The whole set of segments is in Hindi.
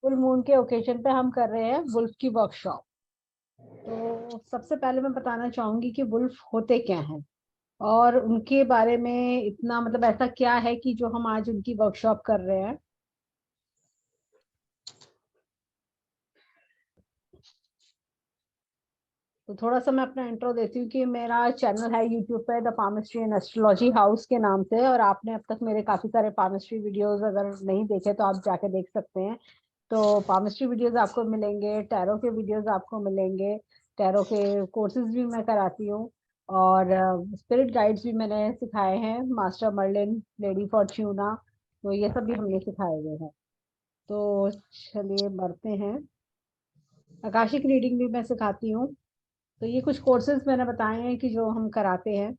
फुल मून के ओकेजन पे हम कर रहे हैं वुल्फ की वर्कशॉप। तो सबसे पहले मैं बताना चाहूंगी कि वुल्फ होते क्या हैं और उनके बारे में इतना मतलब ऐसा क्या है कि जो हम आज उनकी वर्कशॉप कर रहे हैं। तो थोड़ा सा मैं अपना इंट्रो देती हूँ कि मेरा चैनल है यूट्यूब पे the palmistry and astrology house के नाम से, और आपने अब तक मेरे काफी सारे पामिस्ट्री वीडियोस अगर नहीं देखे तो आप जाके देख सकते हैं। तो पामिस्ट्री वीडियोस आपको मिलेंगे, टैरो के वीडियोस आपको मिलेंगे, टैरो के कोर्सेज भी मैं कराती हूँ, और स्पिरिट गाइड्स भी मैंने सिखाए हैं, मास्टर मर्लिन, लेडी फॉर्च्यूना, तो ये सब भी हमने सिखाए हुए हैं। तो चलिए बढ़ते हैं। आकाशिक रीडिंग भी मैं सिखाती हूँ। तो ये कुछ कोर्सेज मैंने बताए हैं कि जो हम कराते हैं।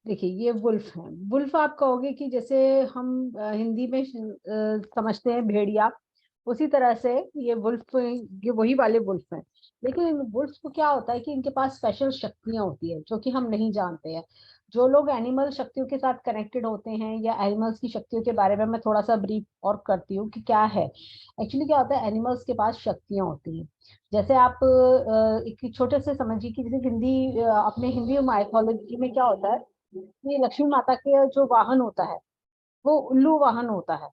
देखिए ये वुल्फ है। वुल्फ आप कहोगे कि जैसे हम हिंदी में समझते हैं भेड़िया, उसी तरह से ये वुल्फ, ये वही वाले वुल्फ हैं। लेकिन इन वुल्फ को क्या होता है कि इनके पास स्पेशल शक्तियां होती है जो कि हम नहीं जानते हैं। जो लोग एनिमल शक्तियों के साथ कनेक्टेड होते हैं या एनिमल्स की शक्तियों के बारे में मैं थोड़ा सा ब्रीफ और करती हूँ कि क्या है एक्चुअली। क्या होता है, एनिमल्स के पास शक्तियां होती हैं। जैसे आप एक छोटे से समझिए कि जैसे हिंदी अपने हिंदी माइथोलॉजी में क्या होता है, ये लक्ष्मी माता के जो वाहन होता है वो उल्लू वाहन होता है।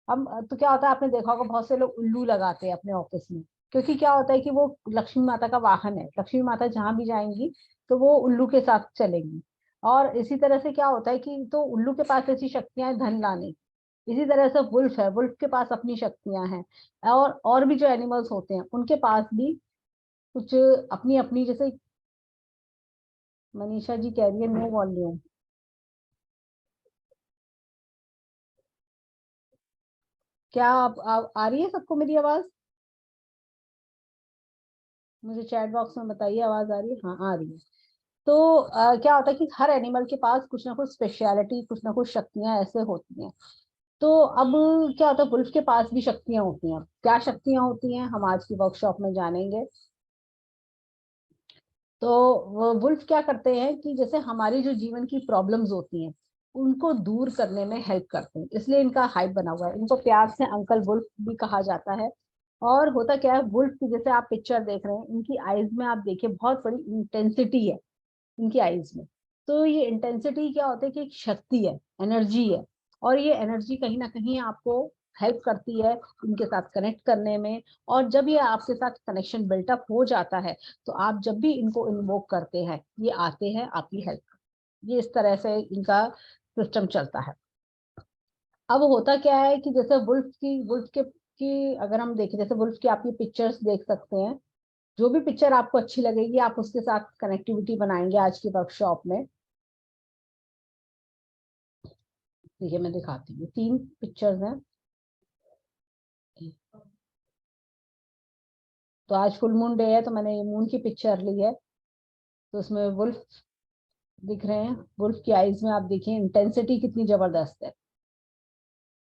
हम तो क्या होता है, आपने देखा होगा बहुत से लोग उल्लू लगाते हैं अपने ऑफिस में, क्योंकि क्या होता है कि वो लक्ष्मी माता का वाहन है। लक्ष्मी माता जहां भी जाएंगी तो वो उल्लू के साथ चलेंगी। और इसी तरह से क्या होता है कि तो उल्लू के पास ऐसी शक्तियां हैं धन लाने की। इसी तरह से वुल्फ है, वुल्फ के पास अपनी शक्तियां हैं। और भी जो एनिमल्स होते हैं उनके पास भी कुछ अपनी अपनी, जैसे मनीषा जी कह रही है नो वॉल्यूम। क्या आप आ रही है सबको मेरी आवाज? मुझे चैट बॉक्स में बताइए आवाज आ रही है। हाँ आ रही है। तो क्या होता है कि हर एनिमल के पास कुछ ना कुछ स्पेशलिटी, कुछ ना कुछ शक्तियां ऐसे होती हैं। तो अब क्या होता है, वुल्फ के पास भी शक्तियां होती हैं। क्या शक्तियां होती हैं हम आज की वर्कशॉप में जानेंगे। तो वुल्फ क्या करते हैं कि जैसे हमारी जो जीवन की प्रॉब्लम्स होती हैं उनको दूर करने में हेल्प करते हैं, इसलिए इनका हाइप बना हुआ है। इनको प्यार से अंकल वुल्फ भी कहा जाता है। और होता क्या है, वुल्फ की जैसे आप पिक्चर देख रहे हैं, इनकी आईज में आप देखिए बहुत बड़ी इंटेंसिटी है इनकी आईज में। तो ये इंटेंसिटी क्या होता है कि एक शक्ति है, एनर्जी है। और ये एनर्जी कहीं ना कहीं आपको हेल्प करती है इनके साथ कनेक्ट करने में। और जब ये आपके साथ कनेक्शन बिल्टअप हो जाता है तो आप जब भी इनको इन्वोक करते हैं ये आते हैं आपकी हेल्प। ये इस तरह से इनका सिस्टम चलता है। अब होता क्या है कि जैसे वुल्फ के की अगर हम देखें, जैसे वुल्फ की आप ये पिक्चर्स देख सकते हैं। जो भी पिक्चर आपको अच्छी लगेगी आप उसके साथ कनेक्टिविटी बनाएंगे आज की वर्कशॉप में। देखिए मैं दिखाती हूँ, 3 पिक्चर्स हैं। तो आज फुल मून डे है तो मैंने ये मून की पिक्चर ली है। तो उसमें वुल्फ दिख रहे हैं। वुल्फ की आईज में आप देखिए इंटेंसिटी कितनी जबरदस्त है।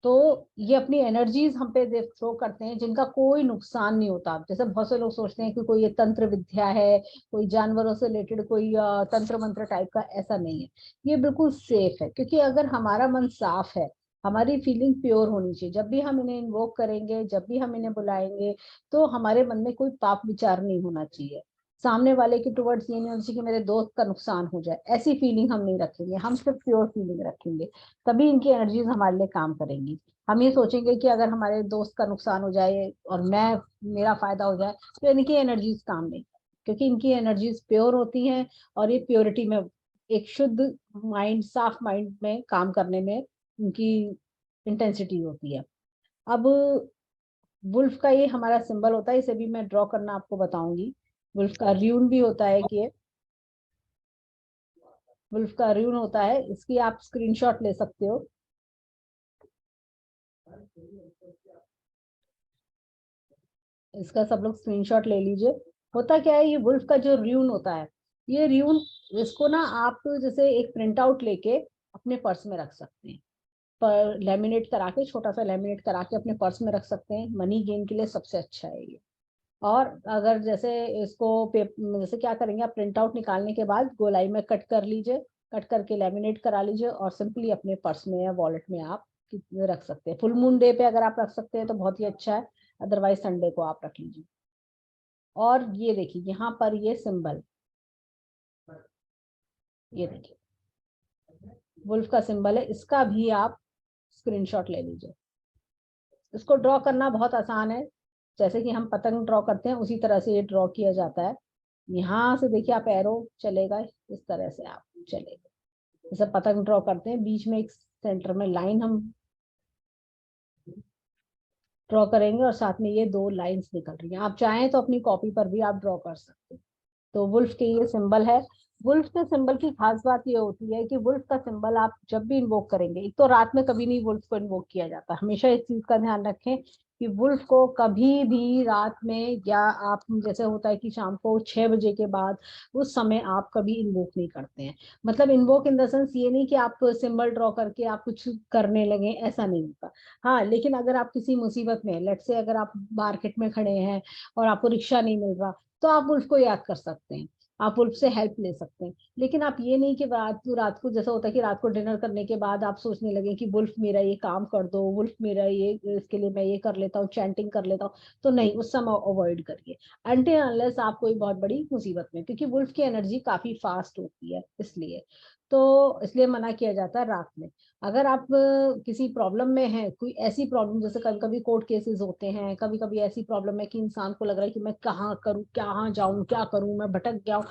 तो ये अपनी एनर्जीज हम पे थ्रो करते हैं जिनका कोई नुकसान नहीं होता। जैसे बहुत से लोग सोचते हैं कि कोई ये तंत्र विद्या है, कोई जानवरों से रिलेटेड कोई तंत्र मंत्र टाइप का, ऐसा नहीं है। ये बिल्कुल सेफ है, क्योंकि अगर हमारा मन साफ है, हमारी फीलिंग प्योर होनी चाहिए। जब भी हम इन्हें इन्वोक करेंगे, जब भी हम इन्हें बुलाएंगे, तो हमारे मन में कोई पाप विचार नहीं होना चाहिए। सामने वाले की टुवर्ड्स ये नहीं होना चाहिए कि मेरे दोस्त का नुकसान हो जाए, ऐसी फीलिंग हम नहीं रखेंगे। हम सिर्फ प्योर फीलिंग रखेंगे, तभी इनकी एनर्जीज हमारे लिए काम करेंगी। हम ये सोचेंगे कि अगर हमारे दोस्त का नुकसान हो जाए और मेरा फायदा हो जाए, तो इनकी एनर्जीज काम नहीं, क्योंकि इनकी एनर्जीज प्योर होती हैं। और ये प्योरिटी में, एक शुद्ध माइंड, साफ माइंड में काम करने में इनकी इंटेंसिटी होती है। अब वुल्फ का ये हमारा सिंबल होता है, इसे भी मैं ड्रॉ करना आपको बताऊंगी। वुल्फ का र्यून भी होता है कि वुल्फ का र्यून होता है, इसकी आप स्क्रीनशॉट ले सकते हो। इसका सब लोग स्क्रीनशॉट ले लीजिए। होता क्या है, ये वुल्फ का जो र्यून होता है, ये र्यून, इसको ना आप जैसे एक प्रिंट आउट लेके अपने पर्स में रख सकते हैं। पर लेमिनेट करा के, छोटा सा लेमिनेट करा के अपने पर्स में रख सकते हैं। मनी गेन के लिए सबसे अच्छा है ये। और अगर जैसे इसको जैसे क्या करेंगे, आप प्रिंट आउट निकालने के बाद गोलाई में कट कर लीजिए, कट करके लेमिनेट करा लीजिए और सिंपली अपने पर्स में या वॉलेट में आप रख सकते हैं। फुल मून डे पे अगर आप रख सकते हैं तो बहुत ही अच्छा है, अदरवाइज संडे को आप रख लीजिए। और ये देखिए यहाँ पर ये सिंबल, ये देखिए वुल्फ का सिंबल है, इसका भी आप स्क्रीनशॉट ले लीजिए। इसको ड्रॉ करना बहुत आसान है, जैसे कि हम पतंग ड्रॉ करते हैं उसी तरह से ये ड्रॉ किया जाता है। यहाँ से देखिए आप एरो चलेगा, इस तरह से आप चलेगा, जैसे पतंग ड्रॉ करते हैं, बीच में एक सेंटर में लाइन हम ड्रॉ करेंगे और साथ में ये 2 लाइंस निकल रही हैं। आप चाहें तो अपनी कॉपी पर भी आप ड्रॉ कर सकते हैं। तो वुल्फ के ये सिंबल है। वुल्फ के सिंबल की खास बात ये होती है कि वुल्फ का सिंबल आप जब भी इन्वोक करेंगे, एक तो रात में कभी नहीं वुल्फ को इन्वोक किया जाता, हमेशा इस चीज का ध्यान रखें कि वुल्फ को कभी भी रात में, या आप जैसे होता है कि शाम को 6 बजे के बाद, उस समय आप कभी इन्वोक नहीं करते हैं। मतलब इन्वोक इन द सेंस ये नहीं कि आप सिंबल ड्रॉ करके आप कुछ करने लगे, ऐसा नहीं होता। हाँ, लेकिन अगर आप किसी मुसीबत में, लेट से अगर आप मार्केट में खड़े हैं और आपको रिक्शा नहीं मिल रहा, तो आप वुल्फ को याद कर सकते हैं, आप वुल्फ से हेल्प ले सकते हैं। लेकिन आप ये नहीं कि रात को जैसा होता है कि रात को डिनर करने के बाद आप सोचने लगे कि वुल्फ मेरा ये काम कर दो, वुल्फ मेरा ये, इसके लिए मैं ये कर लेता हूँ, चैंटिंग कर लेता हूँ, तो नहीं, उस समय अवॉइड करिए अनटिल अनलेस आप कोई बहुत बड़ी मुसीबत में, क्योंकि वुल्फ की एनर्जी काफी फास्ट होती है, इसलिए मना किया जाता है रात में। अगर आप किसी प्रॉब्लम में हैं, कोई ऐसी प्रॉब्लम, जैसे कभी कभी कोर्ट केसेस होते हैं, कभी कभी ऐसी प्रॉब्लम है कि इंसान को लग रहा है कि मैं कहाँ करूँ, कहाँ जाऊँ, क्या करूँ, मैं भटक गया हूँ,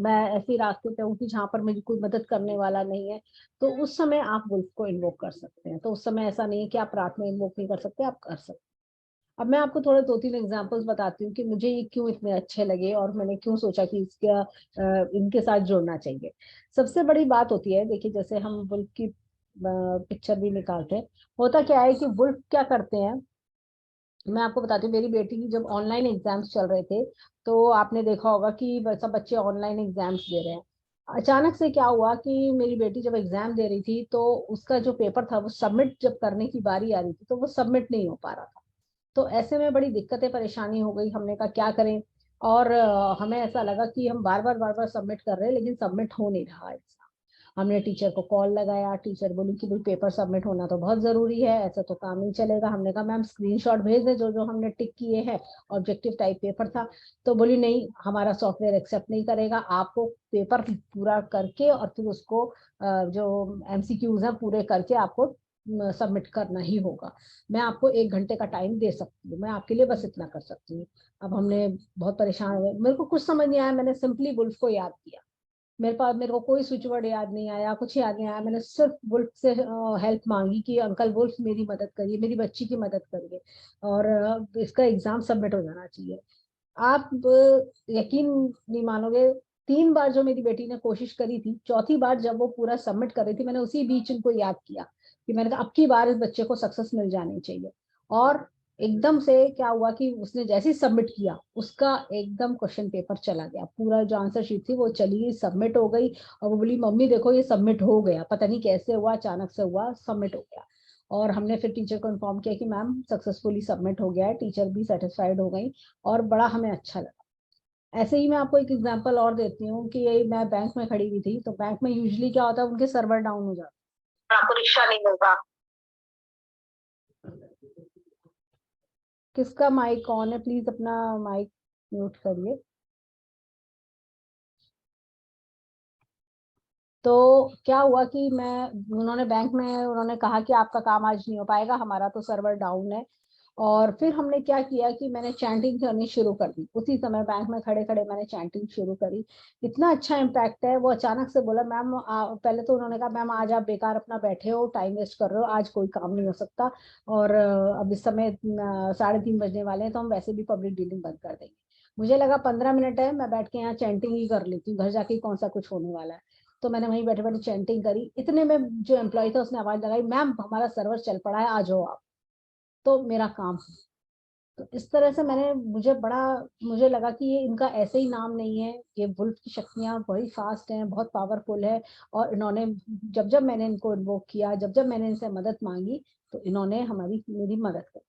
मैं ऐसे रास्ते पे हूँ कि जहाँ पर मेरी कोई मदद करने वाला नहीं है, तो उस समय आप वुल्फ को इन्वोक कर सकते हैं। तो उस समय ऐसा नहीं है कि आप रात में इन्वोक नहीं कर सकते, आप कर सकते हैं। अब मैं आपको थोड़े 2-3 एग्जांपल्स बताती हूँ कि मुझे ये क्यों इतने अच्छे लगे और मैंने क्यों सोचा कि इसका इनके साथ जुड़ना चाहिए। सबसे बड़ी बात होती है, देखिए जैसे हम वुल्फ की पिक्चर भी निकालते हैं, होता क्या है कि वुल्फ क्या करते हैं, मैं आपको बताती हूँ। मेरी बेटी की जब ऑनलाइन एग्जाम्स चल रहे थे, तो आपने देखा होगा कि सब बच्चे ऑनलाइन एग्जाम्स दे रहे हैं। अचानक से क्या हुआ कि मेरी बेटी जब एग्जाम दे रही थी, तो उसका जो पेपर था वो सबमिट जब करने की बारी आ रही थी, तो वो सबमिट नहीं हो पा रहा था। तो ऐसे में बड़ी दिक्कतें परेशानी हो गई, हमने कहा क्या करें। और हमें ऐसा लगा कि हम बार बार सबमिट कर रहे हैं लेकिन सबमिट हो नहीं रहा है एग्जाम। हमने टीचर को कॉल लगाया, टीचर बोली कि भाई पेपर सबमिट होना तो बहुत जरूरी है, ऐसा तो काम नहीं चलेगा। हमने कहा मैम स्क्रीनशॉट भेज दें जो जो हमने टिक किए हैं, ऑब्जेक्टिव टाइप पेपर था। तो बोली नहीं, हमारा सॉफ्टवेयर एक्सेप्ट नहीं करेगा, आपको पेपर पूरा करके और फिर उसको जो एमसीक्यूज हैं पूरे करके आपको सबमिट करना ही होगा। मैं आपको 1 घंटे का टाइम दे सकती हूँ, मैं आपके लिए बस इतना कर सकती हूँ। अब हमने बहुत परेशान हुए, मेरे को कुछ समझ नहीं आया, मैंने सिंपली वुल्फ को याद किया। मेरे को कोई स्विच वर्ड याद नहीं आया, कुछ याद नहीं आया, मैंने सिर्फ वुल्फ से हेल्प मांगी कि अंकल वुल्फ मेरी मदद करिए, मेरी बच्ची की मदद करिए, और इसका एग्जाम सबमिट हो जाना चाहिए। आप यकीन नहीं मानोगे, 3 बार जो मेरी बेटी ने कोशिश करी थी, चौथी बार जब वो पूरा सबमिट कर रही थी, मैंने उसी बीच उनको याद किया कि मैंने कहा अब की बार इस बच्चे को सक्सेस मिल जानी चाहिए। और एकदम से क्या हुआ कि उसने जैसे ही सबमिट किया, उसका एकदम क्वेश्चन पेपर चला गया, पूरा जो आंसर शीट थी वो चली गई, सबमिट हो गई। और वो बोली मम्मी देखो ये सबमिट हो गया, पता नहीं कैसे हुआ, अचानक से हुआ, सबमिट हो गया। और हमने फिर टीचर को इन्फॉर्म किया कि मैम सक्सेसफुली सबमिट हो गया है, टीचर भी सेटिस्फाइड हो गई और बड़ा हमें अच्छा लगा। ऐसे ही मैं आपको एक एग्जांपल और देती हूँ कि यही, मैं बैंक में खड़ी हुई थी, तो बैंक में यूजुअली क्या होता है, उनके सर्वर डाउन हो जाते हैं, आपको रिक्शा नहीं मिलता। किसका माइक ऑन है, प्लीज अपना माइक म्यूट करिए। तो क्या हुआ कि उन्होंने बैंक में उन्होंने कहा कि आपका काम आज नहीं हो पाएगा, हमारा तो सर्वर डाउन है। और फिर हमने क्या किया कि मैंने चैंटिंग करनी शुरू कर दी, उसी समय बैंक में खड़े खड़े मैंने चैंटिंग शुरू करी। इतना अच्छा इम्पैक्ट है। वो अचानक से बोला मैम, पहले तो उन्होंने कहा मैम आज आप बेकार अपना बैठे हो, टाइम वेस्ट कर रहे हो, आज कोई काम नहीं हो सकता, और अब इस समय 3:30 बजने वाले हैं, तो हम वैसे भी पब्लिक डीलिंग बंद कर देंगे। मुझे लगा 15 मिनट है, मैं बैठ के यहाँ चैंटिंग ही कर लेती हूँ, घर जाके कौन सा कुछ होने वाला है। तो मैंने वहीं बैठे बैठे चैंटिंग करी, इतने में जो एम्प्लॉय था उसने आवाज लगाई, मैम हमारा सर्वर चल पड़ा है, आ जाओ आप। तो मेरा काम तो इस तरह से मुझे लगा कि ये इनका ऐसे ही नाम नहीं है, ये वुल्फ की शक्तियां बड़ी फास्ट हैं, बहुत पावरफुल है। और इन्होंने, जब जब मैंने इनको इन्वोक किया, जब जब मैंने इनसे मदद मांगी, तो इन्होंने मेरी मदद करी।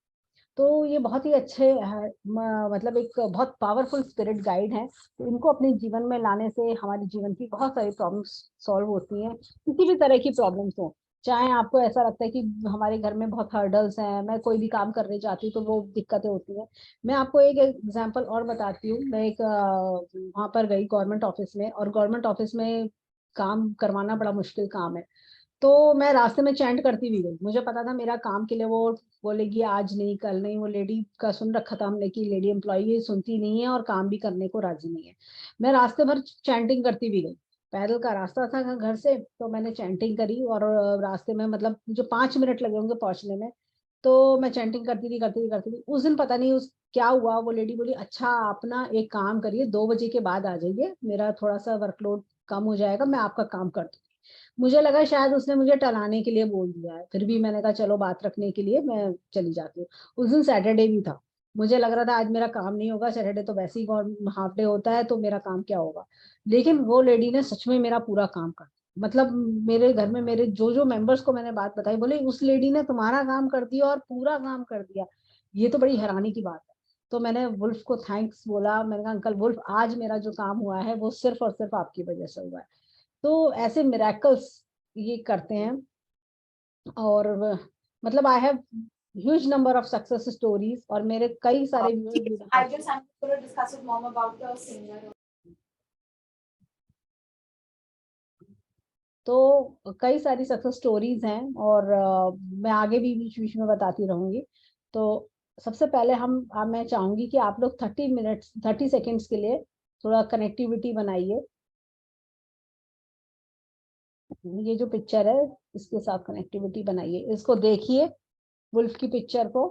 तो ये बहुत ही अच्छे मतलब एक बहुत पावरफुल स्पिरिट गाइड है। तो इनको अपने जीवन में लाने से हमारे जीवन की बहुत सारी प्रॉब्लम्स सॉल्व होती हैं, किसी भी तरह की प्रॉब्लम्स हो। चाहे आपको ऐसा लगता है कि हमारे घर में बहुत हर्डल्स हैं, मैं कोई भी काम करने जाती हूँ तो वो दिक्कतें होती हैं। मैं आपको एक एग्जांपल और बताती हूँ। मैं एक वहां पर गई गवर्नमेंट ऑफिस में, और गवर्नमेंट ऑफिस में काम करवाना बड़ा मुश्किल काम है। तो मैं रास्ते में चैंट करती भी गई, मुझे पता था मेरा काम के लिए वो बोलेगी आज नहीं कल नहीं। वो लेडी का सुन रखा था हमने कि लेडी एम्प्लॉय सुनती नहीं है और काम भी करने को राजी नहीं है। मैं रास्ते भर चैंटिंग करती भी गई, पैदल का रास्ता था घर से, तो मैंने चैंटिंग करी। और रास्ते में मतलब मुझे 5 मिनट लगे होंगे पहुंचने में, तो मैं चैंटिंग करती थी। उस दिन पता नहीं उस क्या हुआ, वो लेडी बोली अच्छा आप ना एक काम करिए, 2 बजे के बाद आ जाइए, मेरा थोड़ा सा वर्कलोड कम हो जाएगा, मैं आपका काम कर दूँ। मुझे लगा शायद उसने मुझे टलाने के लिए बोल दिया है, फिर भी मैंने कहा चलो बात रखने के लिए मैं चली जाती हूँ। उस दिन सैटरडे भी था, मुझे लग रहा था आज मेरा काम नहीं होगा, सैटरडे तो वैसे ही हाफ डे होता है, तो मेरा काम क्या होगा। लेकिन वो लेडी ने सच में मेरा पूरा काम कर दिया। मतलब मेरे घर में मेरे जो जो मेंबर्स को मैंने बात बताई, बोले उस लेडी ने तुम्हारा काम कर दिया और पूरा काम कर दिया। ये तो बड़ी हैरानी की बात है। तो मैंने वुल्फ को थैंक्स बोला, मैंने कहा अंकल वुल्फ आज मेरा जो काम हुआ है वो सिर्फ और सिर्फ आपकी वजह से हुआ है। तो ऐसे मिराकल्स ये करते हैं। और मतलब I have huge number of success stories, और मेरे कई सारे viewers I just I'm going to discuss with mom about the singer. तो कई सारी सक्सेस स्टोरीज हैं, और मैं आगे भी बीच बीच में बताती रहूंगी। तो सबसे पहले मैं चाहूंगी कि आप लोग 30 मिनट्स 30 सेकेंड्स के लिए थोड़ा कनेक्टिविटी बनाइए। ये जो पिक्चर है इसके साथ कनेक्टिविटी बनाइए, इसको देखिए, वुल्फ की पिक्चर को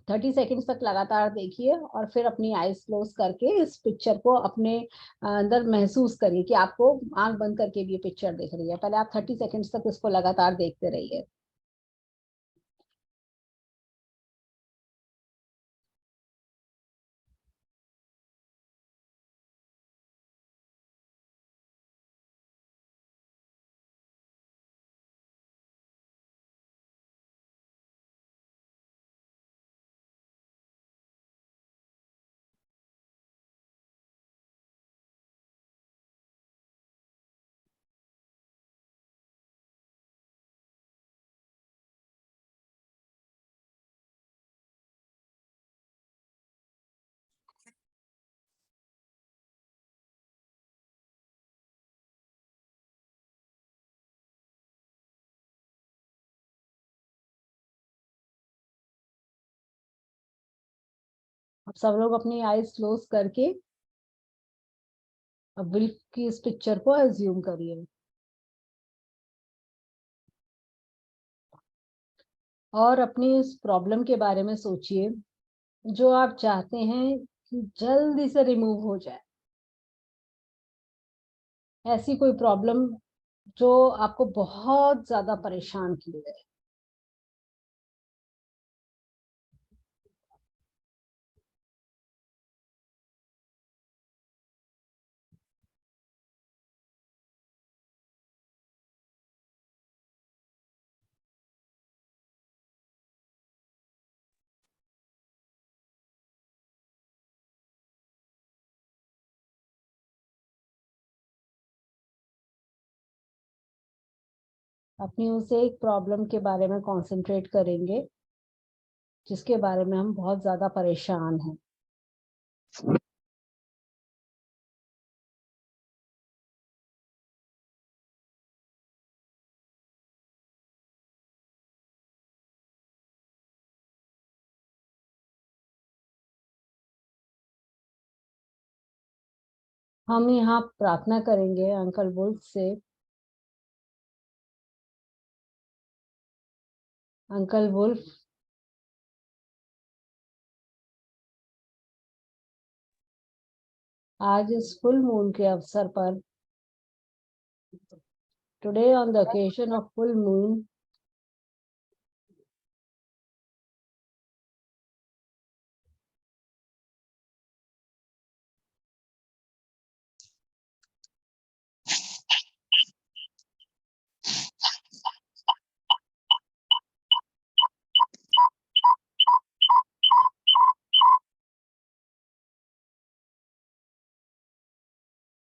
30 सेकेंड्स तक लगातार देखिए, और फिर अपनी आईज क्लोज करके इस पिक्चर को अपने अंदर महसूस करिए कि आपको आंख बंद करके भी ये पिक्चर दिख रही है। पहले आप 30 सेकेंड्स तक इसको लगातार देखते रहिए। अब सब लोग अपनी आईज क्लोज करके अब विल्फ की इस पिक्चर को एज्यूम करिए, और अपनी इस प्रॉब्लम के बारे में सोचिए जो आप चाहते हैं कि जल्दी से रिमूव हो जाए। ऐसी कोई प्रॉब्लम जो आपको बहुत ज्यादा परेशान किए है। अपनी उसे एक प्रॉब्लम के बारे में कंसंट्रेट करेंगे जिसके बारे में हम बहुत ज्यादा परेशान हैं। हम यहाँ प्रार्थना करेंगे अंकल वुल्फ से। अंकल वुल्फ, आज इस फुल मून के अवसर पर, today on the occasion of full moon,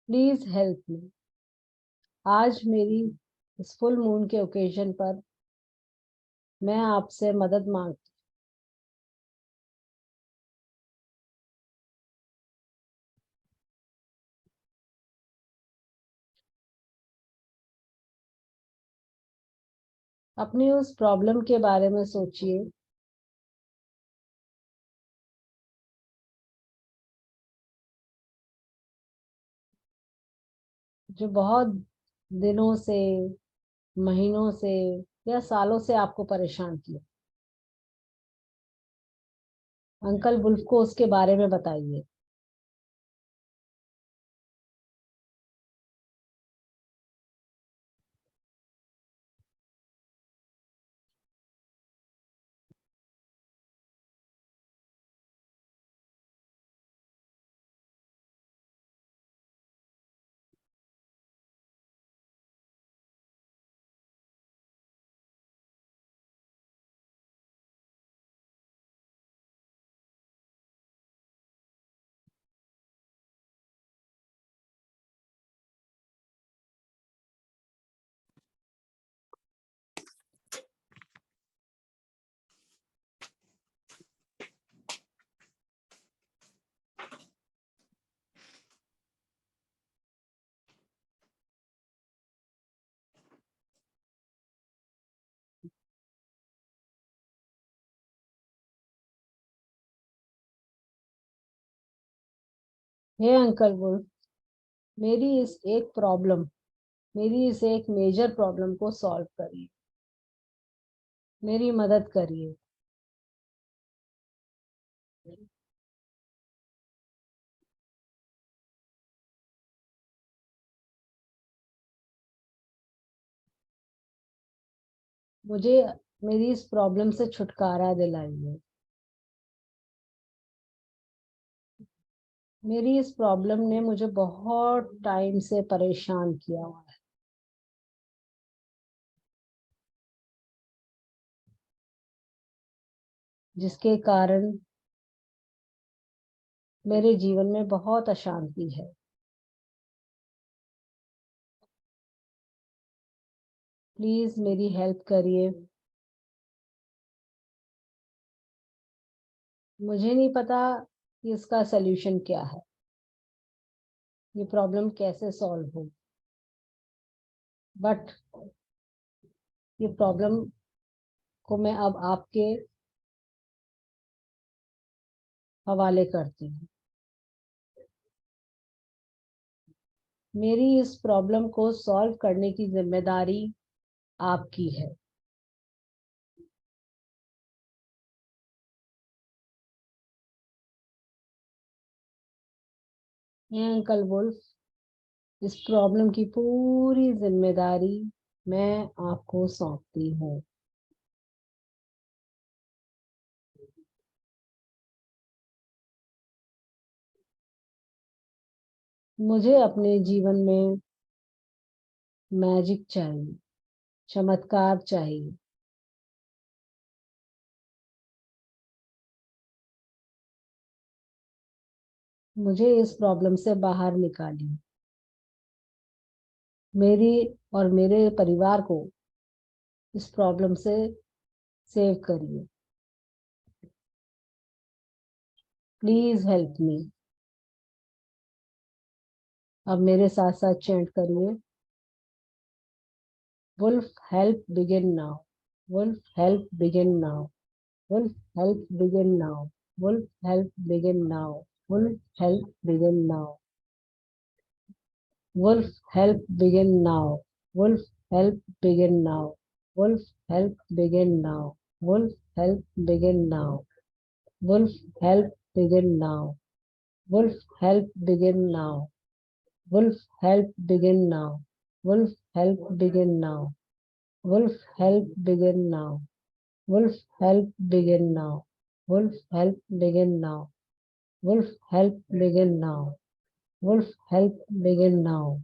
please help मी। आज मेरी इस फुल मून के ओकेजन पर मैं आपसे मदद मांगती हूँ। अपनी उस प्रॉब्लम के बारे में सोचिए जो बहुत दिनों से, महीनों से या सालों से आपको परेशान किया। अंकल वुल्फ को उसके बारे में बताइए। हे अंकल वुल्फ, मेरी इस एक प्रॉब्लम मेरी इस एक मेजर प्रॉब्लम को सॉल्व करिए। मेरी मदद करिए। मुझे मेरी इस प्रॉब्लम से छुटकारा दिलाइए। मेरी इस प्रॉब्लम ने मुझे बहुत टाइम से परेशान किया हुआ है। जिसके कारण मेरे जीवन में बहुत अशांति है। प्लीज मेरी हेल्प करिए। मुझे नहीं पता कि इसका सलूशन क्या है, ये प्रॉब्लम कैसे सॉल्व हो, बट ये प्रॉब्लम को मैं अब आपके हवाले करती हूँ। मेरी इस प्रॉब्लम को सॉल्व करने की जिम्मेदारी आपकी है। ये अंकल वुल्फ, इस प्रॉब्लम की पूरी जिम्मेदारी मैं आपको सौंपती हूँ। मुझे अपने जीवन में मैजिक चाहिए, चमत्कार चाहिए। मुझे इस प्रॉब्लम से बाहर निकालिए। मेरी और मेरे परिवार को इस प्रॉब्लम से सेव करिए। Please help me. अब मेरे साथ साथ चैंट करिए। Wolf help begin now. Wolf help begin now. Wolf help begin now. Wolf help begin now. Wolf help begin now. Wolf help begin now. Wolf help begin now. Wolf help begin now. Wolf help begin now. Wolf help begin now. Wolf help begin now. Wolf help begin now. Wolf help begin now. Wolf help begin now. Wolf help begin now. Wolf help begin now. Wolf help begin now. Wolf help begin now.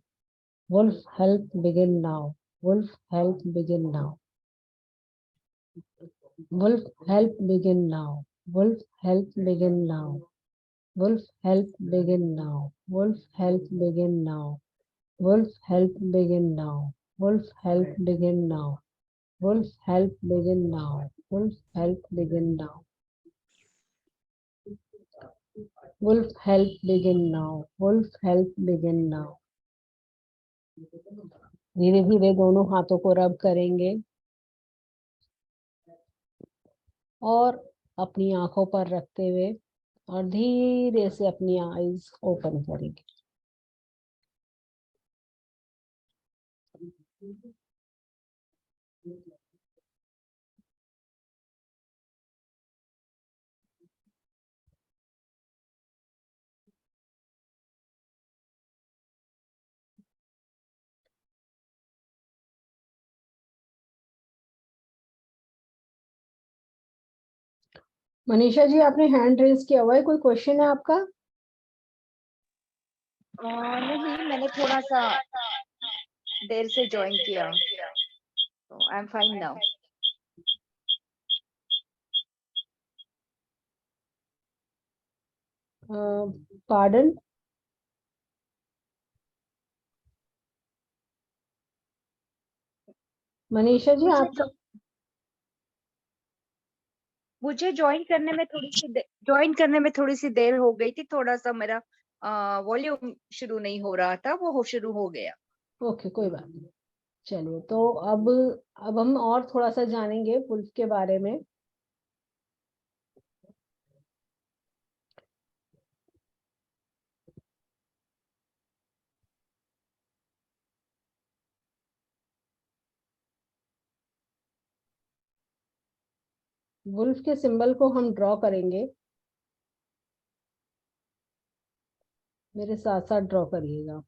Wolf help begin now. Wolf help begin now. Wolf help begin now. Wolf help begin now. Wolf, help begin now. Wolf, help begin now. Wolf, help begin now. Wolf, help begin now. Wolf, help begin now. Wolf, help begin now. Wolf, help begin now. Wolf, help begin now. धीरे धीरे दोनों हाथों को रब करेंगे और अपनी आंखों पर रखते हुए और धीरे से अपनी आईज ओपन करेंगे। मनीषा जी, आपने हैंड रेज किया हुआ है, कोई क्वेश्चन है आपका? नहीं, मैंने थोड़ा सा देर से ज्वाइन किया, तो I am fine now. Pardon? Manisha ji, आप मुझे ज्वाइन करने में थोड़ी सी देर हो गई थी, थोड़ा सा मेरा वॉल्यूम शुरू नहीं हो रहा था, वो शुरू हो गया। ओके, कोई बात नहीं। चलिए, तो अब हम और थोड़ा सा जानेंगे वुल्फ के बारे में। वुल्फ के सिंबल को हम ड्रॉ करेंगे, मेरे साथ साथ ड्रॉ करिएगा।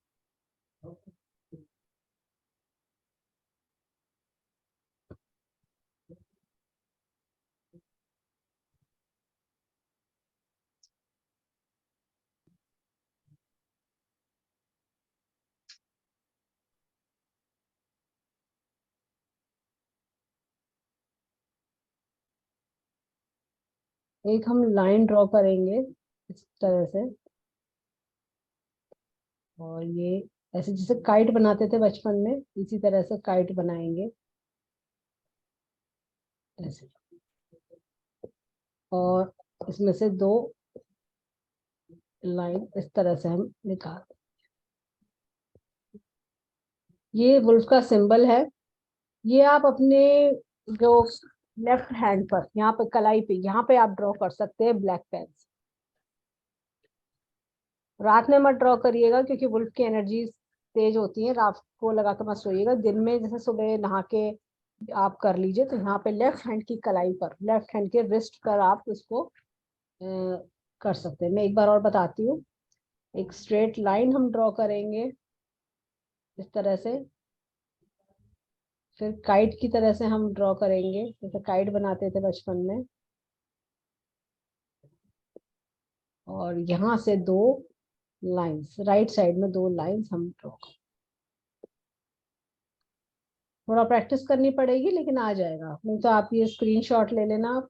एक हम लाइन ड्रॉ करेंगे इस तरह से, और ये ऐसे जैसे काइट बनाते थे बचपन में, इसी तरह से काइट बनाएंगे ऐसे, और इसमें से दो लाइन इस तरह से हम निकाल। ये वुल्फ का सिंबल है। ये आप अपने जो लेफ्ट हैंड पर, यहाँ पे कलाई पे, यहाँ पे आप ड्रॉ कर सकते हैं ब्लैक पेन से। रात में मत ड्रॉ करिएगा, क्योंकि वुल्फ की एनर्जी तेज होती है, रात को लगा के मत सोइएगा। दिन में जैसे सुबह नहा के आप कर लीजिए। तो यहाँ पे लेफ्ट हैंड की कलाई पर, लेफ्ट हैंड के रिस्ट पर आप इसको कर सकते हैं। मैं एक बार और बताती हूँ। एक स्ट्रेट लाइन हम ड्रॉ करेंगे इस तरह से, फिर काइट की तरह से हम ड्रॉ करेंगे, जैसे काइट बनाते थे बचपन में, और यहाँ से दो लाइंस, राइट साइड में दो लाइंस हम ड्रॉ करें। थोड़ा प्रैक्टिस करनी पड़ेगी, लेकिन आ जाएगा। नहीं तो आप ये स्क्रीनशॉट ले लेना आप।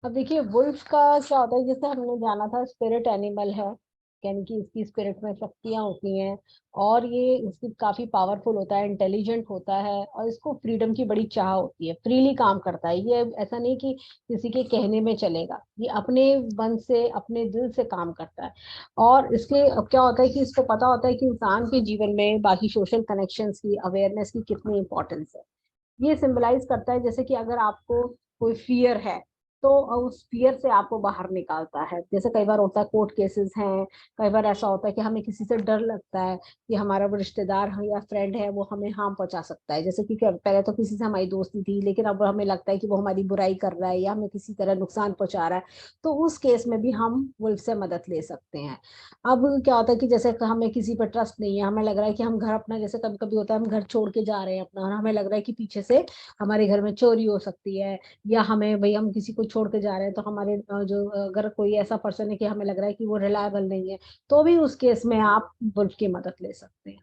अब देखिए, वुल्फ का क्या होता है, जैसे हमने जाना था स्पिरिट एनिमल है, यानी कि इसकी स्पिरिट में शक्तियां होती हैं, और ये इसकी काफी पावरफुल होता है, इंटेलिजेंट होता है, और इसको फ्रीडम की बड़ी चाह होती है, फ्रीली काम करता है। ये ऐसा नहीं कि किसी के कहने में चलेगा, ये अपने मन से, अपने दिल से काम करता है। और इसके अब क्या होता है कि इसको पता होता है कि इंसान के जीवन में बाकी सोशल कनेक्शंस की, अवेयरनेस की कितनी इंपॉर्टेंस है। ये सिंबलाइज करता है, जैसे कि अगर आपको कोई फियर है, तो उस फियर से आपको बाहर निकालता है। जैसे कई बार होता है कोर्ट केसेस हैं, कई बार ऐसा होता है कि हमें किसी से डर लगता है कि हमारा वो रिश्तेदार है या फ्रेंड है वो हमें हार्म पहुंचा सकता है। जैसे कि पहले तो किसी से हमारी दोस्ती थी, लेकिन अब हमें लगता है कि वो हमारी बुराई कर रहा है या हमें किसी तरह नुकसान पहुंचा रहा है, तो उस केस में भी हम वुल्फ से मदद ले सकते हैं। अब क्या होता है कि जैसे हमें किसी पर ट्रस्ट नहीं है, हमें लग रहा है कि हम घर अपना, जैसे कभी कभी होता है हम घर छोड़ के जा रहे हैं अपना, और हमें लग रहा है कि पीछे से हमारे घर में चोरी हो सकती है, या हमें भाई हम किसी को छोड़ के जा रहे हैं तो हमारे जो अगर कोई ऐसा पर्सन है कि हमें लग रहा है कि वो रिलायबल नहीं है, तो भी उस केस में आप वुल्फ की मदद ले सकते हैं।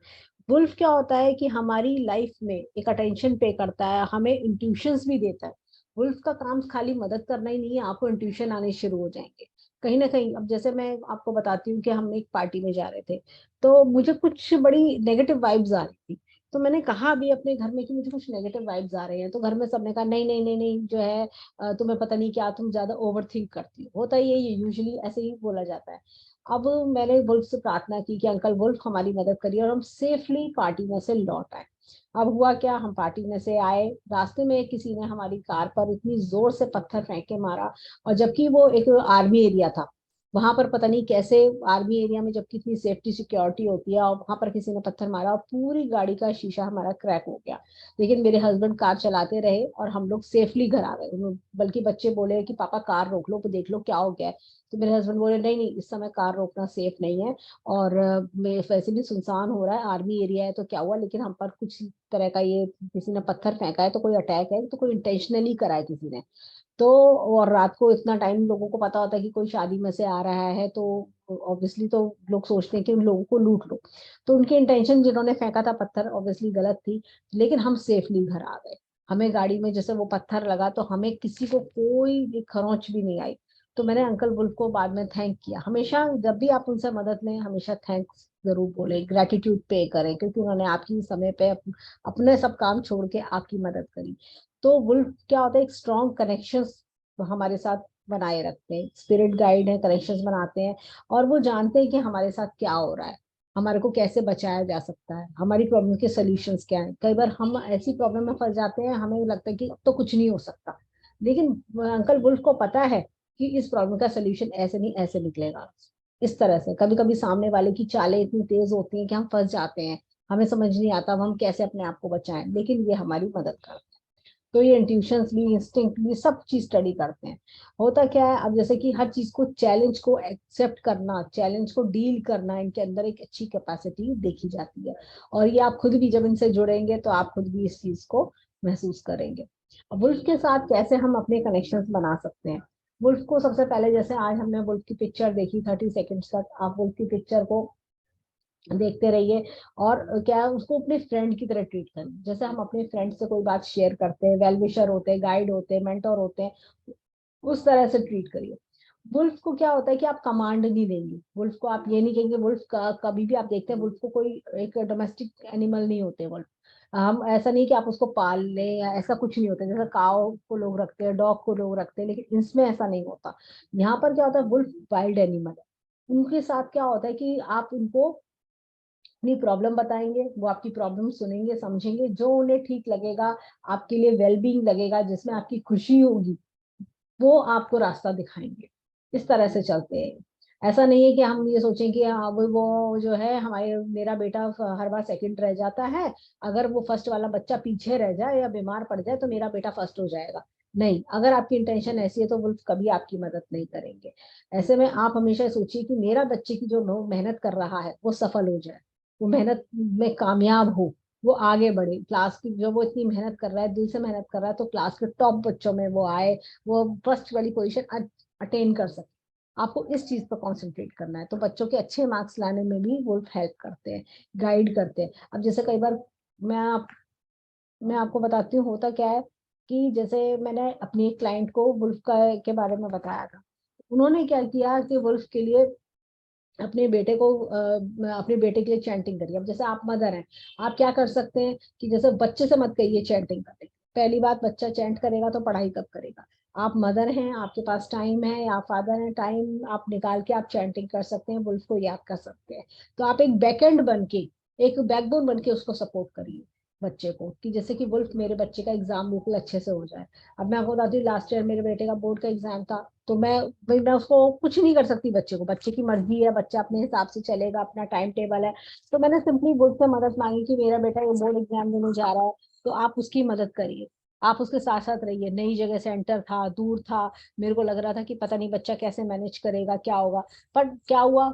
वुल्फ क्या होता है कि हमारी लाइफ में एक अटेंशन पे करता है, हमें इंट्यूशंस भी देता है। वुल्फ का काम खाली मदद करना ही नहीं है, आपको इंट्यूशन आने शुरू हो जाएंगे कहीं ना कहीं। अब जैसे मैं आपको बताती हूँ कि हम एक पार्टी में जा रहे थे, तो मुझे कुछ बड़ी नेगेटिव वाइब्स आ रही थी। तो मैंने कहा अभी अपने घर में कि मुझे कुछ नेगेटिव वाइब्स आ रहे हैं, तो घर में सबने कहा नहीं नहीं नहीं नहीं, जो है तुम्हें पता नहीं क्या, तुम ज्यादा ओवर थिंक करती हो। होता ही है, ये यूजुअली ऐसे ही बोला जाता है। अब मैंने वुल्फ से प्रार्थना की कि अंकल वुल्फ हमारी मदद करिए, और हम सेफली पार्टी में से लौट आए। अब हुआ क्या, हम पार्टी में से आए, रास्ते में किसी ने हमारी कार पर इतनी जोर से पत्थर फेंक के मारा, और जबकि वो एक आर्मी एरिया था, वहां पर पता नहीं कैसे, आर्मी एरिया में जबकि इतनी सेफ्टी सिक्योरिटी होती है, और वहां पर किसी ने पत्थर मारा और पूरी गाड़ी का शीशा हमारा क्रैक हो गया। लेकिन मेरे हस्बैंड कार चलाते रहे और हम लोग सेफली घर आ गए। बल्कि बच्चे बोले कि पापा कार रोक लो, देख लो क्या हो गया है। तो मेरे हस्बैंड बोले नहीं नहीं, इस समय कार रोकना सेफ नहीं है, और वैसे भी सुनसान हो रहा है, आर्मी एरिया है तो क्या हुआ, लेकिन हम पर कुछ तरह का ये किसी ने पत्थर फेंका है, तो कोई अटैक है, तो कोई इंटेंशनली करा है किसी ने। तो और रात को इतना टाइम, लोगों को पता होता है कि कोई शादी में से आ रहा है, तो ऑब्वियसली तो लोग सोचते हैं कि उन लोगों को लूट लो। तो उनकी इंटेंशन, जिन्होंने फेंका था पत्थर, ऑब्वियसली गलत थी। लेकिन हम सेफली घर आ गए। हमें गाड़ी में जैसे वो पत्थर लगा तो हमें किसी को कोई भी खरोंच भी नहीं आई। तो मैंने अंकल वुल्फ को बाद में थैंक किया। हमेशा जब भी आप उनसे मदद लें, हमेशा थैंक्स जरूर बोले, ग्रेटिट्यूड पे करें, क्योंकि उन्होंने आपकी समय पे अपने सब काम छोड़ के आपकी मदद करी। तो वुल्फ क्या होता है, एक स्ट्रॉन्ग कनेक्शंस हमारे साथ बनाए रखते हैं, स्पिरिट गाइड है, कनेक्शंस बनाते हैं, और वो जानते हैं कि हमारे साथ क्या हो रहा है, हमारे को कैसे बचाया जा सकता है, हमारी प्रॉब्लम के सॉल्यूशंस क्या है। कई बार हम ऐसी प्रॉब्लम में फंस जाते हैं, हमें लगता है कि अब तो कुछ नहीं हो सकता, लेकिन अंकल वुल्फ को पता है कि इस प्रॉब्लम का सोल्यूशन ऐसे नहीं ऐसे निकलेगा। इस तरह से कभी कभी सामने वाले की चालें इतनी तेज होती हैं कि हम फंस जाते हैं, हमें समझ नहीं आता अब हम कैसे अपने आप को बचाएं, लेकिन ये हमारी मदद करते हैं। तो ये इंट्यूशंस भी, इंस्टिंक्ट भी, सब चीज स्टडी करते हैं। होता क्या है, अब जैसे कि हर चीज को, चैलेंज को एक्सेप्ट करना, चैलेंज को डील करना, इनके अंदर एक अच्छी कैपेसिटी देखी जाती है। और ये आप खुद भी जब इनसे जुड़ेंगे तो आप खुद भी इस चीज को महसूस करेंगे। अब वुल्फ के साथ कैसे हम अपने कनेक्शंस बना सकते हैं। वुल्फ को सबसे पहले, जैसे आज हमने वुल्फ की पिक्चर देखी 30 सेकेंड्स तक, आप वुल्फ की पिक्चर को देखते रहिए, और क्या है, उसको अपने फ्रेंड की तरह ट्रीट करें। जैसे हम अपने फ्रेंड से कोई बात शेयर करते हैं, वेल विशर होते हैं, गाइड होते हैं, मेंटर होते हैं, उस तरह से ट्रीट करिए। वुल्फ को क्या होता है कि आप कमांड नहीं देंगे, वुल्फ को आप ये नहीं कहेंगे। वुल्फ का कभी भी आप देखते हैं, वुल्फ को कोई एक डोमेस्टिक एनिमल नहीं होते वुल्फ। हम ऐसा नहीं कि आप उसको पाल लें या ऐसा कुछ नहीं होता, जैसे काव को लोग रखते हैं, डॉग को लोग रखते हैं, लेकिन इसमें ऐसा नहीं होता। यहाँ पर क्या होता है, वुल्फ वाइल्ड एनिमल है। उनके साथ क्या होता है कि आप उनको अपनी प्रॉब्लम बताएंगे, वो आपकी प्रॉब्लम सुनेंगे, समझेंगे, जो उन्हें ठीक लगेगा, आपके लिए वेलबींग लगेगा, जिसमें आपकी खुशी होगी, वो आपको रास्ता दिखाएंगे। इस तरह से चलते हैं। ऐसा नहीं है कि हम ये सोचें कि अब वो जो है हमारे, मेरा बेटा हर बार सेकंड रह जाता है, अगर वो फर्स्ट वाला बच्चा पीछे रह जाए या बीमार पड़ जाए तो मेरा बेटा फर्स्ट हो जाएगा। नहीं, अगर आपकी इंटेंशन ऐसी है तो वो कभी आपकी मदद नहीं करेंगे। ऐसे में आप हमेशा सोचिए कि मेरा बच्चे की जो मेहनत कर रहा है वो सफल हो जाए, वो मेहनत में कामयाब हो, वो आगे बढ़े, क्लास की जो वो इतनी मेहनत कर रहा है, दिल से मेहनत कर रहा है, तो क्लास के टॉप बच्चों में वो आए, वो फर्स्ट वाली पोजीशन अटेन कर सके। आपको इस चीज पर कंसंट्रेट करना है। तो बच्चों के अच्छे मार्क्स लाने में भी वो हेल्प करते हैं, गाइड करते हैं। अब जैसे कई बार मैं आप मैं आपको बताती हूँ होता क्या है, कि जैसे मैंने अपनी एक क्लाइंट को वुल्फ का के बारे में बताया था। उन्होंने क्या किया कि वुल्फ के लिए अपने बेटे को अपने बेटे के लिए चैंटिंग करिए। अब जैसे आप मदर हैं, आप क्या कर सकते हैं कि जैसे बच्चे से मत कहिए चैंटिंग करने। पहली बात, बच्चा चैंट करेगा तो पढ़ाई कब करेगा। आप मदर हैं, आपके पास टाइम है, आप फादर हैं, टाइम आप निकाल के आप चैंटिंग कर सकते हैं, वुल्फ को याद कर सकते हैं। तो आप एक बैकएंड बन के, एक बैकबोन बन के उसको सपोर्ट करिए। बच्चे को कि जैसे कि वुल्फ मेरे बच्चे का एग्जाम बिल्कुल अच्छे से हो जाए। अब मैं आपको बताती हूँ, लास्ट ईयर मेरे बेटे का बोर्ड का एग्जाम था, तो मैं उसको कुछ नहीं कर सकती, बच्चे को, बच्चे की मर्जी है, बच्चा अपने हिसाब से चलेगा, अपना टाइम टेबल है। तो मैंने सिंपली वुल्फ से मदद मांगी कि मेरा बेटा ये बोर्ड एग्जाम देने जा रहा है, तो आप उसकी मदद करिए, आप उसके साथ साथ रहिए। नई जगह सेंटर था, दूर था, मेरे को लग रहा था कि पता नहीं बच्चा कैसे मैनेज करेगा, क्या होगा। पर क्या हुआ,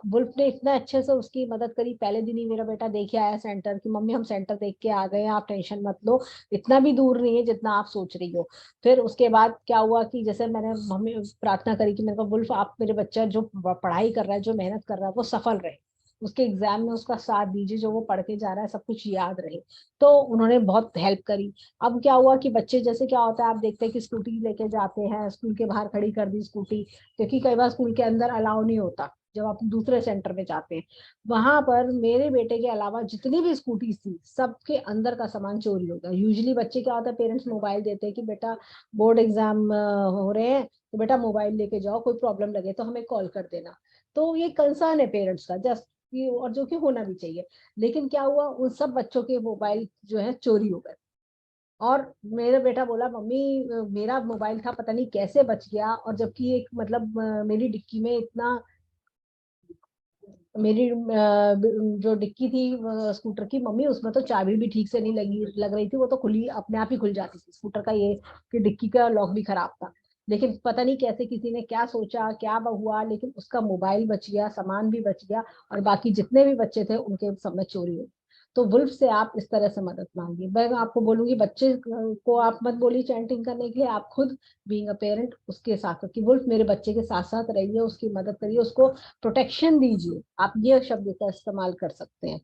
वुल्फ ने इतना अच्छे से उसकी मदद करी। पहले दिन ही मेरा बेटा देख के आया सेंटर कि मम्मी हम सेंटर देख के आ गए हैं, आप टेंशन मत लो, इतना भी दूर नहीं है जितना आप सोच रही हो। फिर उसके बाद क्या हुआ कि जैसे मैंने मम्मी प्रार्थना करी कि मेरे को वुल्फ, आप मेरे बच्चा जो पढ़ाई कर रहा है, जो मेहनत कर रहा है, वो सफल रहे, उसके एग्जाम में उसका साथ दीजिए, जो वो पढ़ के जा रहा है सब कुछ याद रहे। तो उन्होंने बहुत हेल्प करी। अब क्या हुआ कि बच्चे, जैसे क्या होता है, आप देखते हैं कि स्कूटी लेके जाते हैं, स्कूल के बाहर खड़ी कर दी स्कूटी, क्योंकि कई बार स्कूल के अंदर अलाउ नहीं होता जब आप दूसरे सेंटर में जाते हैं। वहां पर मेरे बेटे के अलावा जितनी भी स्कूटी थी, सबके अंदर का सामान चोरी हो गया। यूजुअली बच्चे क्या होता है, पेरेंट्स मोबाइल देते हैं कि बेटा बोर्ड एग्जाम हो रहे हैं, तो बेटा मोबाइल लेके जाओ, कोई प्रॉब्लम लगे तो हमें कॉल कर देना। तो ये कंसर्न है पेरेंट्स का, जस्ट और जो कि होना भी चाहिए। लेकिन क्या हुआ, उन सब बच्चों के मोबाइल जो है चोरी हो गए। और मेरा बेटा बोला मम्मी मेरा मोबाइल था, पता नहीं कैसे बच गया, और जबकि एक मतलब मेरी डिक्की में इतना, मेरी जो डिक्की थी स्कूटर की, मम्मी उसमें तो चाबी भी ठीक से नहीं लग रही थी, वो तो खुली अपने आप ही खुल जाती थी स्कूटर का, ये कि डिक्की का लॉक भी खराब था। लेकिन पता नहीं कैसे किसी ने क्या सोचा, क्या हुआ, लेकिन उसका मोबाइल बच गया, सामान भी बच गया, और बाकी जितने भी बच्चे थे उनके सब में चोरी हो गई। तो वुल्फ से आप इस तरह से मदद मांगिए। मैं आपको बोलूंगी बच्चे को आप मत बोलिए चैंटिंग करने के लिए, आप खुद बीइंग अ पेरेंट उसके साथ कि वुल्फ मेरे बच्चे के साथ साथ रहिए, उसकी मदद करिए, उसको प्रोटेक्शन दीजिए, आप ये शब्द का इस्तेमाल कर सकते हैं।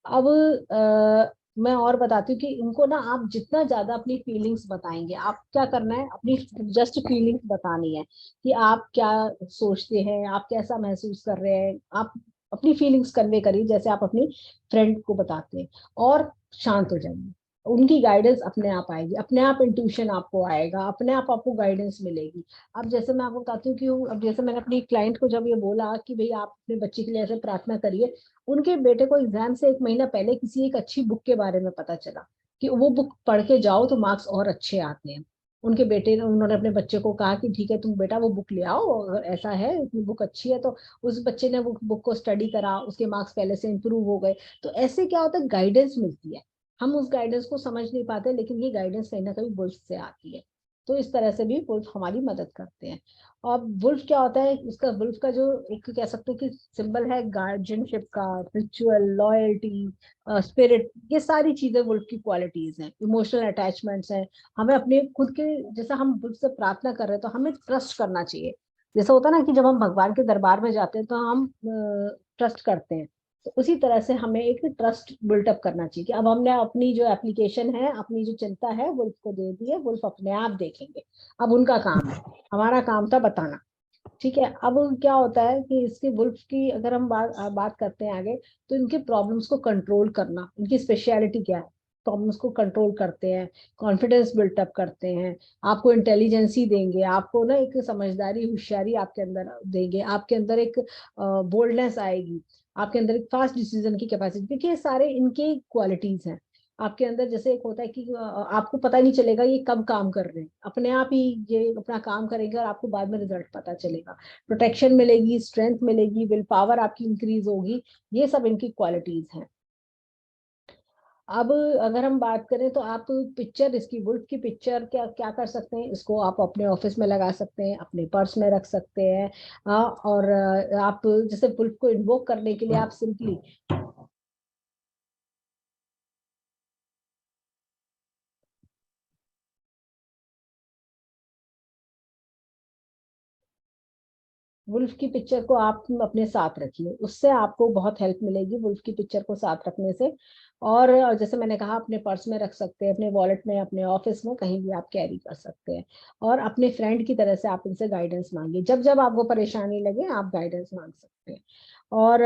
अब मैं और बताती हूँ कि इनको ना आप जितना ज्यादा अपनी फीलिंग्स बताएंगे, आप क्या करना है, अपनी जस्ट फीलिंग्स बतानी है कि आप क्या सोचते हैं, आप कैसा महसूस कर रहे हैं, आप अपनी फीलिंग्स कन्वे करिए जैसे आप अपनी फ्रेंड को बताते हैं। और शांत हो जाइए, उनकी गाइडेंस अपने आप आएगी, अपने आप इंट्यूशन आपको आएगा, अपने आप आपको गाइडेंस मिलेगी। अब जैसे मैं आपको बताती हूँ कि अब जैसे मैंने अपनी क्लाइंट को जब ये बोला कि भाई आप अपने बच्चे के लिए ऐसे प्रार्थना करिए, उनके बेटे को एग्जाम से एक महीना पहले किसी एक अच्छी बुक के बारे में पता चला कि वो बुक पढ़ के जाओ तो मार्क्स और अच्छे आते हैं। उनके बेटे ने, उन्होंने अपने बच्चे को कहा कि ठीक है तुम बेटा वो बुक ले आओ, अगर ऐसा है बुक अच्छी है तो। उस बच्चे ने वो बुक को स्टडी करा, उसके मार्क्स पहले से इंप्रूव हो गए। तो ऐसे क्या होता है, गाइडेंस मिलती है। हम उस गाइडेंस को समझ नहीं पाते, लेकिन ये गाइडेंस कहीं ना कहीं वुल्फ से आती है। तो इस तरह से भी वुल्फ हमारी मदद करते हैं। और वुल्फ क्या होता है, उसका वुल्फ का जो एक कह सकते हो कि सिंबल है गार्जियनशिप का, रिचुअल, लॉयल्टी, स्पिरिट, ये सारी चीजें वुल्फ की क्वालिटीज हैं। इमोशनल अटैचमेंट्स हैं। हमें अपने खुद के, जैसा हम वुल्फ से प्रार्थना कर रहे हैं तो हमें ट्रस्ट करना चाहिए। जैसा होता है ना कि जब हम भगवान के दरबार में जाते हैं तो हम ट्रस्ट करते हैं, तो उसी तरह से हमें एक ट्रस्ट बिल्टअप करना चाहिए कि अब हमने अपनी जो एप्लीकेशन है, अपनी जो चिंता है वुल्फ को दे दी है, वुल्फ अपने आप देखेंगे। अब उनका काम है, हमारा काम था बताना। ठीक है। अब क्या होता है कि इसके वुल्फ की अगर हम बात करते हैं आगे, तो इनके प्रॉब्लम्स को कंट्रोल करना, इनकी स्पेशलिटी क्या है, प्रॉब्लम्स को कंट्रोल करते हैं, कॉन्फिडेंस बिल्टअप करते हैं, आपको इंटेलिजेंसी देंगे, आपको ना एक समझदारी, होशियारी आपके अंदर देंगे, आपके अंदर एक बोल्डनेस आएगी, आपके अंदर एक फास्ट डिसीजन की कैपेसिटी, देखिए ये सारे इनके क्वालिटीज हैं। आपके अंदर जैसे एक होता है कि आपको पता नहीं चलेगा ये कब काम कर रहे हैं, अपने आप ही ये अपना काम करेंगे और आपको बाद में रिजल्ट पता चलेगा। प्रोटेक्शन मिलेगी, स्ट्रेंथ मिलेगी, विल पावर आपकी इंक्रीज होगी। ये सब इनकी क्वालिटीज हैं। अब अगर हम बात करें तो आप पिक्चर, इसकी वुल्फ की पिक्चर क्या क्या कर सकते हैं, इसको आप अपने ऑफिस में लगा सकते हैं, अपने पर्स में रख सकते हैं। और आप जैसे वुल्फ को इन्वोक करने के लिए आप सिंपली वुल्फ की पिक्चर को आप अपने साथ रखिए, उससे आपको बहुत हेल्प मिलेगी वुल्फ की पिक्चर को साथ रखने से। और जैसे मैंने कहा अपने पर्स में रख सकते हैं, अपने वॉलेट में, अपने ऑफिस में, कहीं भी आप कैरी कर सकते हैं। और अपने फ्रेंड की तरह से आप इनसे गाइडेंस मांगिए, जब जब आपको परेशानी लगे आप गाइडेंस मांग सकते हैं। और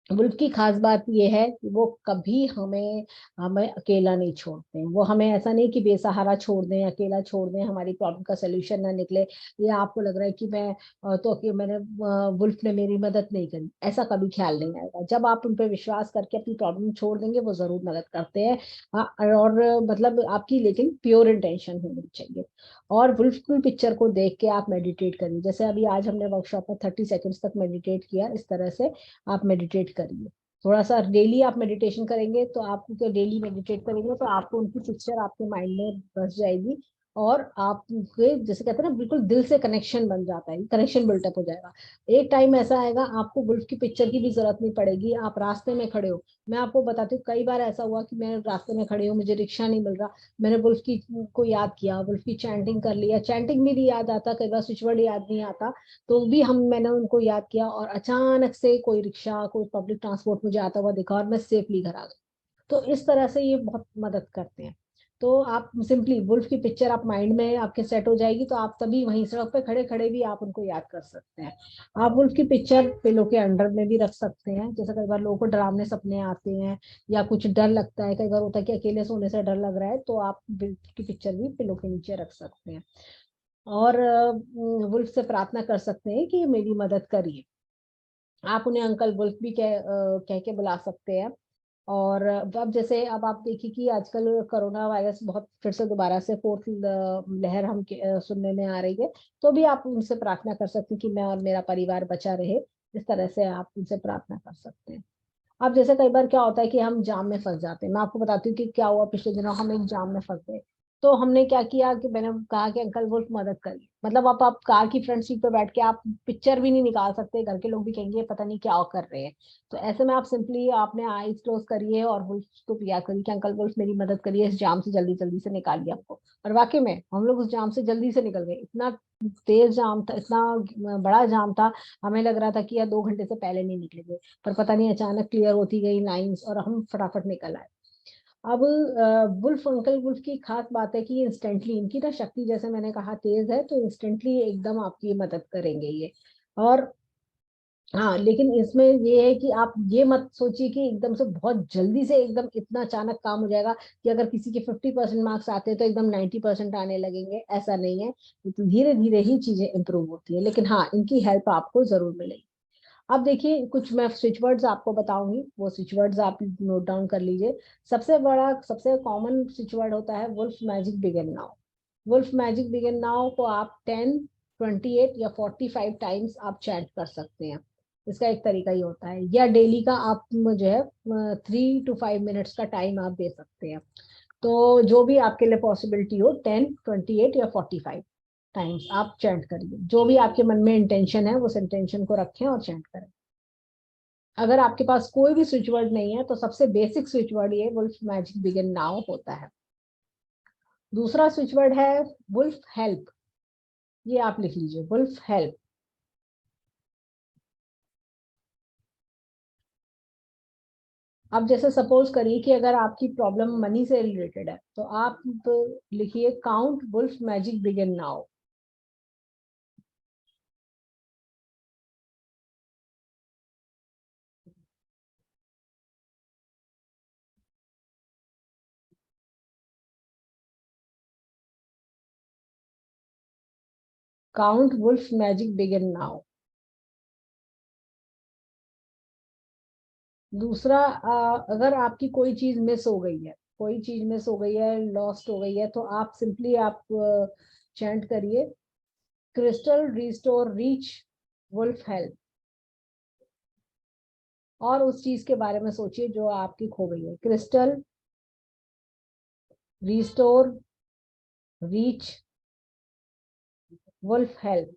वुल्फ की खास बात ये है कि वो कभी हमें हमें अकेला नहीं छोड़ते हैं। वो हमें ऐसा नहीं कि बेसहारा छोड़ दें, अकेला छोड़ दें, हमारी प्रॉब्लम का सोल्यूशन ना निकले, या आपको लग रहा है कि मैंने वुल्फ ने मेरी मदद नहीं करी, ऐसा कभी ख्याल नहीं आएगा। जब आप उन पर विश्वास करके अपनी प्रॉब्लम छोड़ देंगे, वो जरूर मदद करते हैं। और मतलब आपकी लेकिन प्योर इंटेंशन होनी चाहिए। और वुल्फ की पिक्चर को देख के आप मेडिटेट करिए, जैसे अभी आज हमने वर्कशॉप में 30 सेकेंड्स तक मेडिटेट किया, इस तरह से आप मेडिटेट करिए। थोड़ा सा डेली आप मेडिटेशन करेंगे, तो आप डेली मेडिटेट करेंगे तो आपको उनकी पिक्चर आपके माइंड में बस जाएगी, और आपके जैसे कहते हैं ना, बिल्कुल दिल से कनेक्शन बन जाता है, कनेक्शन बिल्टअप हो जाएगा। एक टाइम ऐसा आएगा आपको वुल्फ की पिक्चर की भी जरूरत नहीं पड़ेगी। आप रास्ते में खड़े हो, मैं आपको बताती हूँ, कई बार ऐसा हुआ कि मैं रास्ते में खड़ी हूँ, मुझे रिक्शा नहीं मिल रहा, मैंने वुल्फ की को याद किया, वुल्फ की चैंटिंग कर लिया, चैंटिंग भी नहीं याद आता, कई बार स्विच वर्ड याद नहीं आता, तो भी मैंने उनको याद किया, और अचानक से कोई रिक्शा, कोई पब्लिक ट्रांसपोर्ट मुझे आता हुआ दिखा, और मैं सेफली घर आ गई। तो इस तरह से ये बहुत मदद करते हैं। तो आप सिंपली वुल्फ की पिक्चर आप माइंड में आपके सेट हो जाएगी, तो आप तभी वहीं सड़क पे खड़े खड़े भी आप उनको याद कर सकते हैं। आप वुल्फ की पिक्चर पिलो के अंडर में भी रख सकते हैं, जैसे कई बार लोगों को डरावने सपने आते हैं, या कुछ डर लगता है, कई बार होता है कि अकेले सोने से डर लग रहा है, तो आप वुल्फ की पिक्चर भी पिलो के नीचे रख सकते हैं। और वुल्फ से प्रार्थना कर सकते हैं कि मेरी मदद करिए। आप उन्हें अंकल वुल्फ भी कह के बुला सकते हैं। और अब जैसे अब आप देखिए कि आजकल कोरोना वायरस बहुत फिर से दोबारा से फोर्थ लहर सुनने में आ रही है, तो भी आप उनसे प्रार्थना कर सकते हैं कि मैं और मेरा परिवार बचा रहे। इस तरह से आप उनसे प्रार्थना कर सकते हैं। अब जैसे कई बार क्या होता है कि हम जाम में फंस जाते हैं, मैं आपको बताती हूँ कि क्या हुआ पिछले दिनों, हम एक जाम में फंस गए। तो हमने क्या किया कि मैंने कहा कि अंकल वुल्फ मदद करिए, मतलब आप कार की फ्रंट सीट पे बैठ के आप पिक्चर भी नहीं निकाल सकते, घर के लोग भी कहेंगे पता नहीं क्या कर रहे हैं। तो ऐसे में आप सिंपली आपने आईज क्लोज करिए और वुल्फ को याद करिए कि अंकल वुल्फ मेरी मदद करिए, इस जाम से जल्दी जल्दी से निकालिए आपको। और वाकई में हम लोग उस जाम से जल्दी से निकल गए। इतना तेज जाम था, इतना बड़ा जाम था, हमें लग रहा था कि यार 2 घंटे से पहले नहीं निकलेंगे, पर पता नहीं अचानक क्लियर होती गई लाइंस और हम फटाफट निकल आए। अब वुल्फ अंकल वुल्फ की खास बात है कि इंस्टेंटली इनकी ना शक्ति, जैसे मैंने कहा, तेज है, तो इंस्टेंटली एकदम आपकी मदद करेंगे ये। और हाँ, लेकिन इसमें ये है कि आप ये मत सोचिए कि एकदम से बहुत जल्दी से एकदम इतना अचानक काम हो जाएगा, कि अगर किसी के 50% मार्क्स आते हैं तो एकदम 90% आने लगेंगे, ऐसा नहीं है। तो धीरे धीरे ही चीजें इंप्रूव होती है, लेकिन हाँ, इनकी हेल्प आपको जरूर मिलेगी। अब देखिए, कुछ मैं स्विच वर्ड्स आपको बताऊंगी, वो स्विच वर्ड्स आप नोट डाउन कर लीजिए। सबसे कॉमन स्विच वर्ड होता है wolf magic begin now. Wolf magic begin now को आप 10, 28 या 45 टाइम्स आप चैंट कर सकते हैं। इसका एक तरीका ही होता है, या डेली का आप जो है 3 to 5 मिनट्स का टाइम आप दे सकते हैं। तो जो भी आपके लिए पॉसिबिलिटी हो, 10, 28 या 45 टाइम्स आप चैंट करिए। जो भी आपके मन में इंटेंशन है, उस इंटेंशन को रखें और चैंट करें। अगर आपके पास कोई भी स्विच वर्ड नहीं है, तो सबसे बेसिक स्विच वर्ड ये वुल्फ मैजिक बिगिन नाउ होता है। दूसरा स्विच वर्ड है वुल्फ हेल्प। ये आप लिख लीजिए, वुल्फ हेल्प। अब जैसे सपोज करिए कि अगर आपकी प्रॉब्लम मनी से रिलेटेड है, तो आप लिखिए count wolf magic begin now. Count wolf magic begin now. दूसरा, अगर आपकी कोई चीज मिस हो गई है, कोई चीज मिस हो गई है, लॉस्ट हो गई है, तो आप सिंपली आप चैंट करिए crystal restore reach wolf help. और उस चीज के बारे में सोचिए जो आपकी खो गई है। Crystal restore reach wolf help.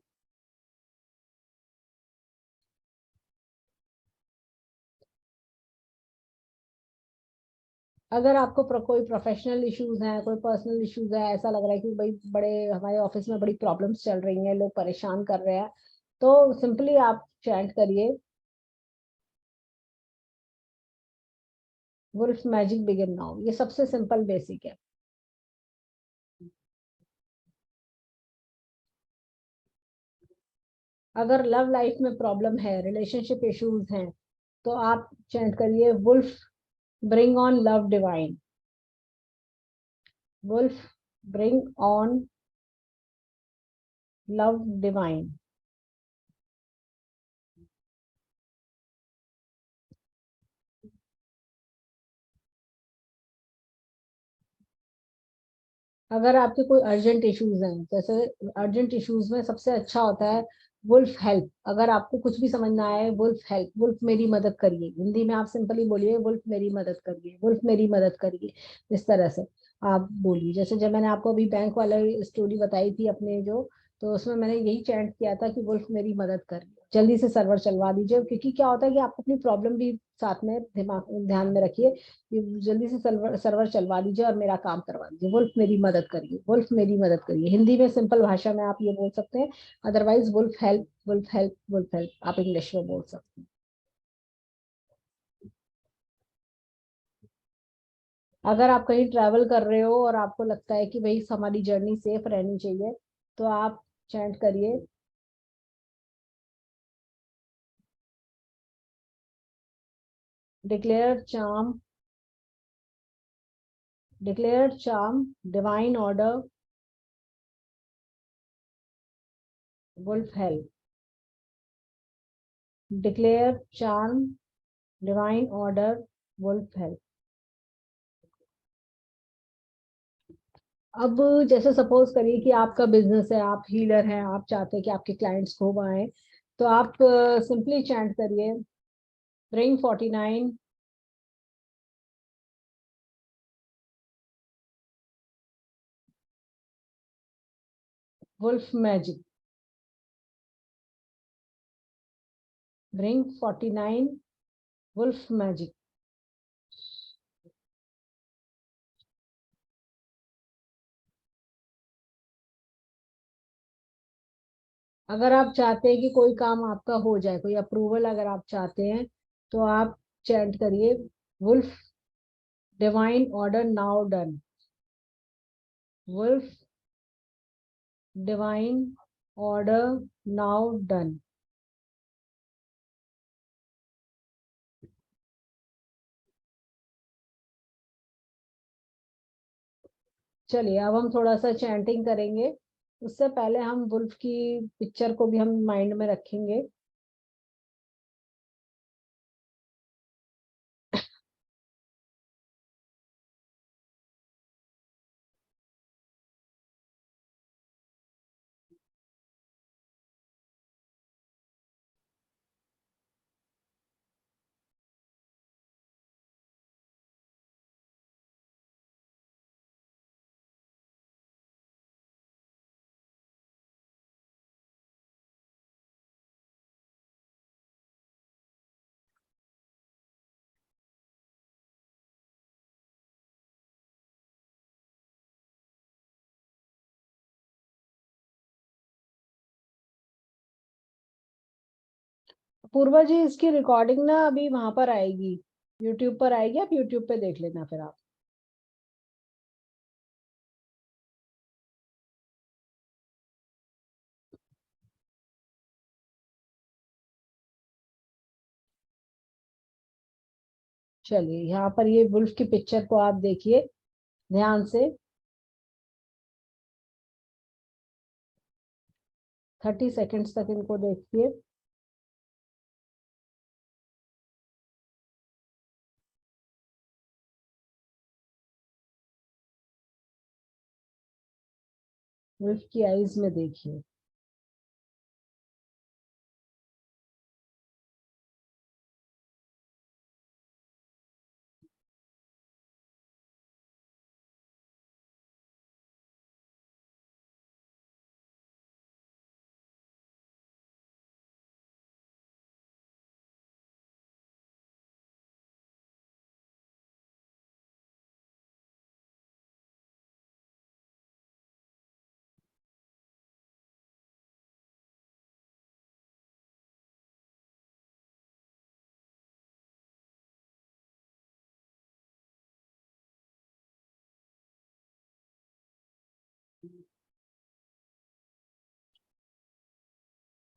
अगर आपको कोई प्रोफेशनल इश्यूज हैं, कोई पर्सनल इश्यूज है, ऐसा लग रहा है कि भाई बड़े हमारे ऑफिस में बड़ी प्रॉब्लम्स चल रही हैं, लोग परेशान कर रहे हैं, तो सिंपली आप चैंट करिए वुल्फ मैजिक बिगिन नाउ। ये सबसे सिंपल बेसिक है। अगर लव लाइफ में प्रॉब्लम है, रिलेशनशिप इश्यूज हैं, तो आप चैंट करिए wolf bring on love divine, wolf bring on love divine. अगर आपके कोई अर्जेंट इश्यूज हैं, जैसे अर्जेंट इश्यूज में सबसे अच्छा होता है वुल्फ हेल्प। अगर आपको कुछ भी समझ ना आए, वुल्फ हेल्प, वुल्फ मेरी मदद करिए, हिंदी में आप सिंपली बोलिए वुल्फ मेरी मदद करिए, वुल्फ मेरी मदद करिए। इस तरह से आप बोलिए। जैसे जब मैंने आपको अभी बैंक वाला स्टोरी बताई थी अपने जो, तो उसमें मैंने यही चैंट किया था कि वुल्फ मेरी मदद करिए, जल्दी से सर्वर चलवा दीजिए। क्योंकि क्या होता है कि आप अपनी प्रॉब्लम भी साथ में दिमाग ध्यान में रखिए कि जल्दी से सर्वर सर्वर चलवा दीजिए और मेरा काम करवा दीजिए, वुल्फ मेरी मदद करिए, वुल्फ मेरी मदद करिए। हिंदी में सिंपल भाषा में आप ये बोल सकते हैं। Otherwise wolf help, wolf help, wolf help आप इंग्लिश में बोल सकते हैं। अगर आप कहीं ट्रैवल कर रहे हो और आपको लगता है कि भाई हमारी जर्नी सेफ रहनी चाहिए, तो आप चैंट करिए declare charm, declare charm divine order wolf help, declare charm divine order wolf help. अब जैसे सपोज करिए कि आपका बिजनेस है, आप हीलर हैं, आप चाहते हैं कि आपके क्लाइंट्स खूब आए, तो आप सिंपली चैंट करिए bring 49 wolf magic, bring 49 wolf magic. अगर आप चाहते हैं कि कोई काम आपका हो जाए, कोई अप्रूवल अगर आप चाहते हैं, तो आप चैंट करिए wolf divine order now done, wolf divine order now done. चलिए अब हम थोड़ा सा चैंटिंग करेंगे। उससे पहले हम वुल्फ की पिक्चर को भी हम माइंड में रखेंगे। पूर्वा जी, इसकी रिकॉर्डिंग ना अभी वहां पर आएगी, यूट्यूब पर आएगी, आप यूट्यूब पे देख लेना फिर आप। चलिए यहाँ पर ये वुल्फ की पिक्चर को आप देखिए ध्यान से, 30 सेकेंड्स तक इनको देखिए। वुल्फ की आईज में देखिए।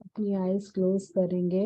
अपनी आईज क्लोज करेंगे।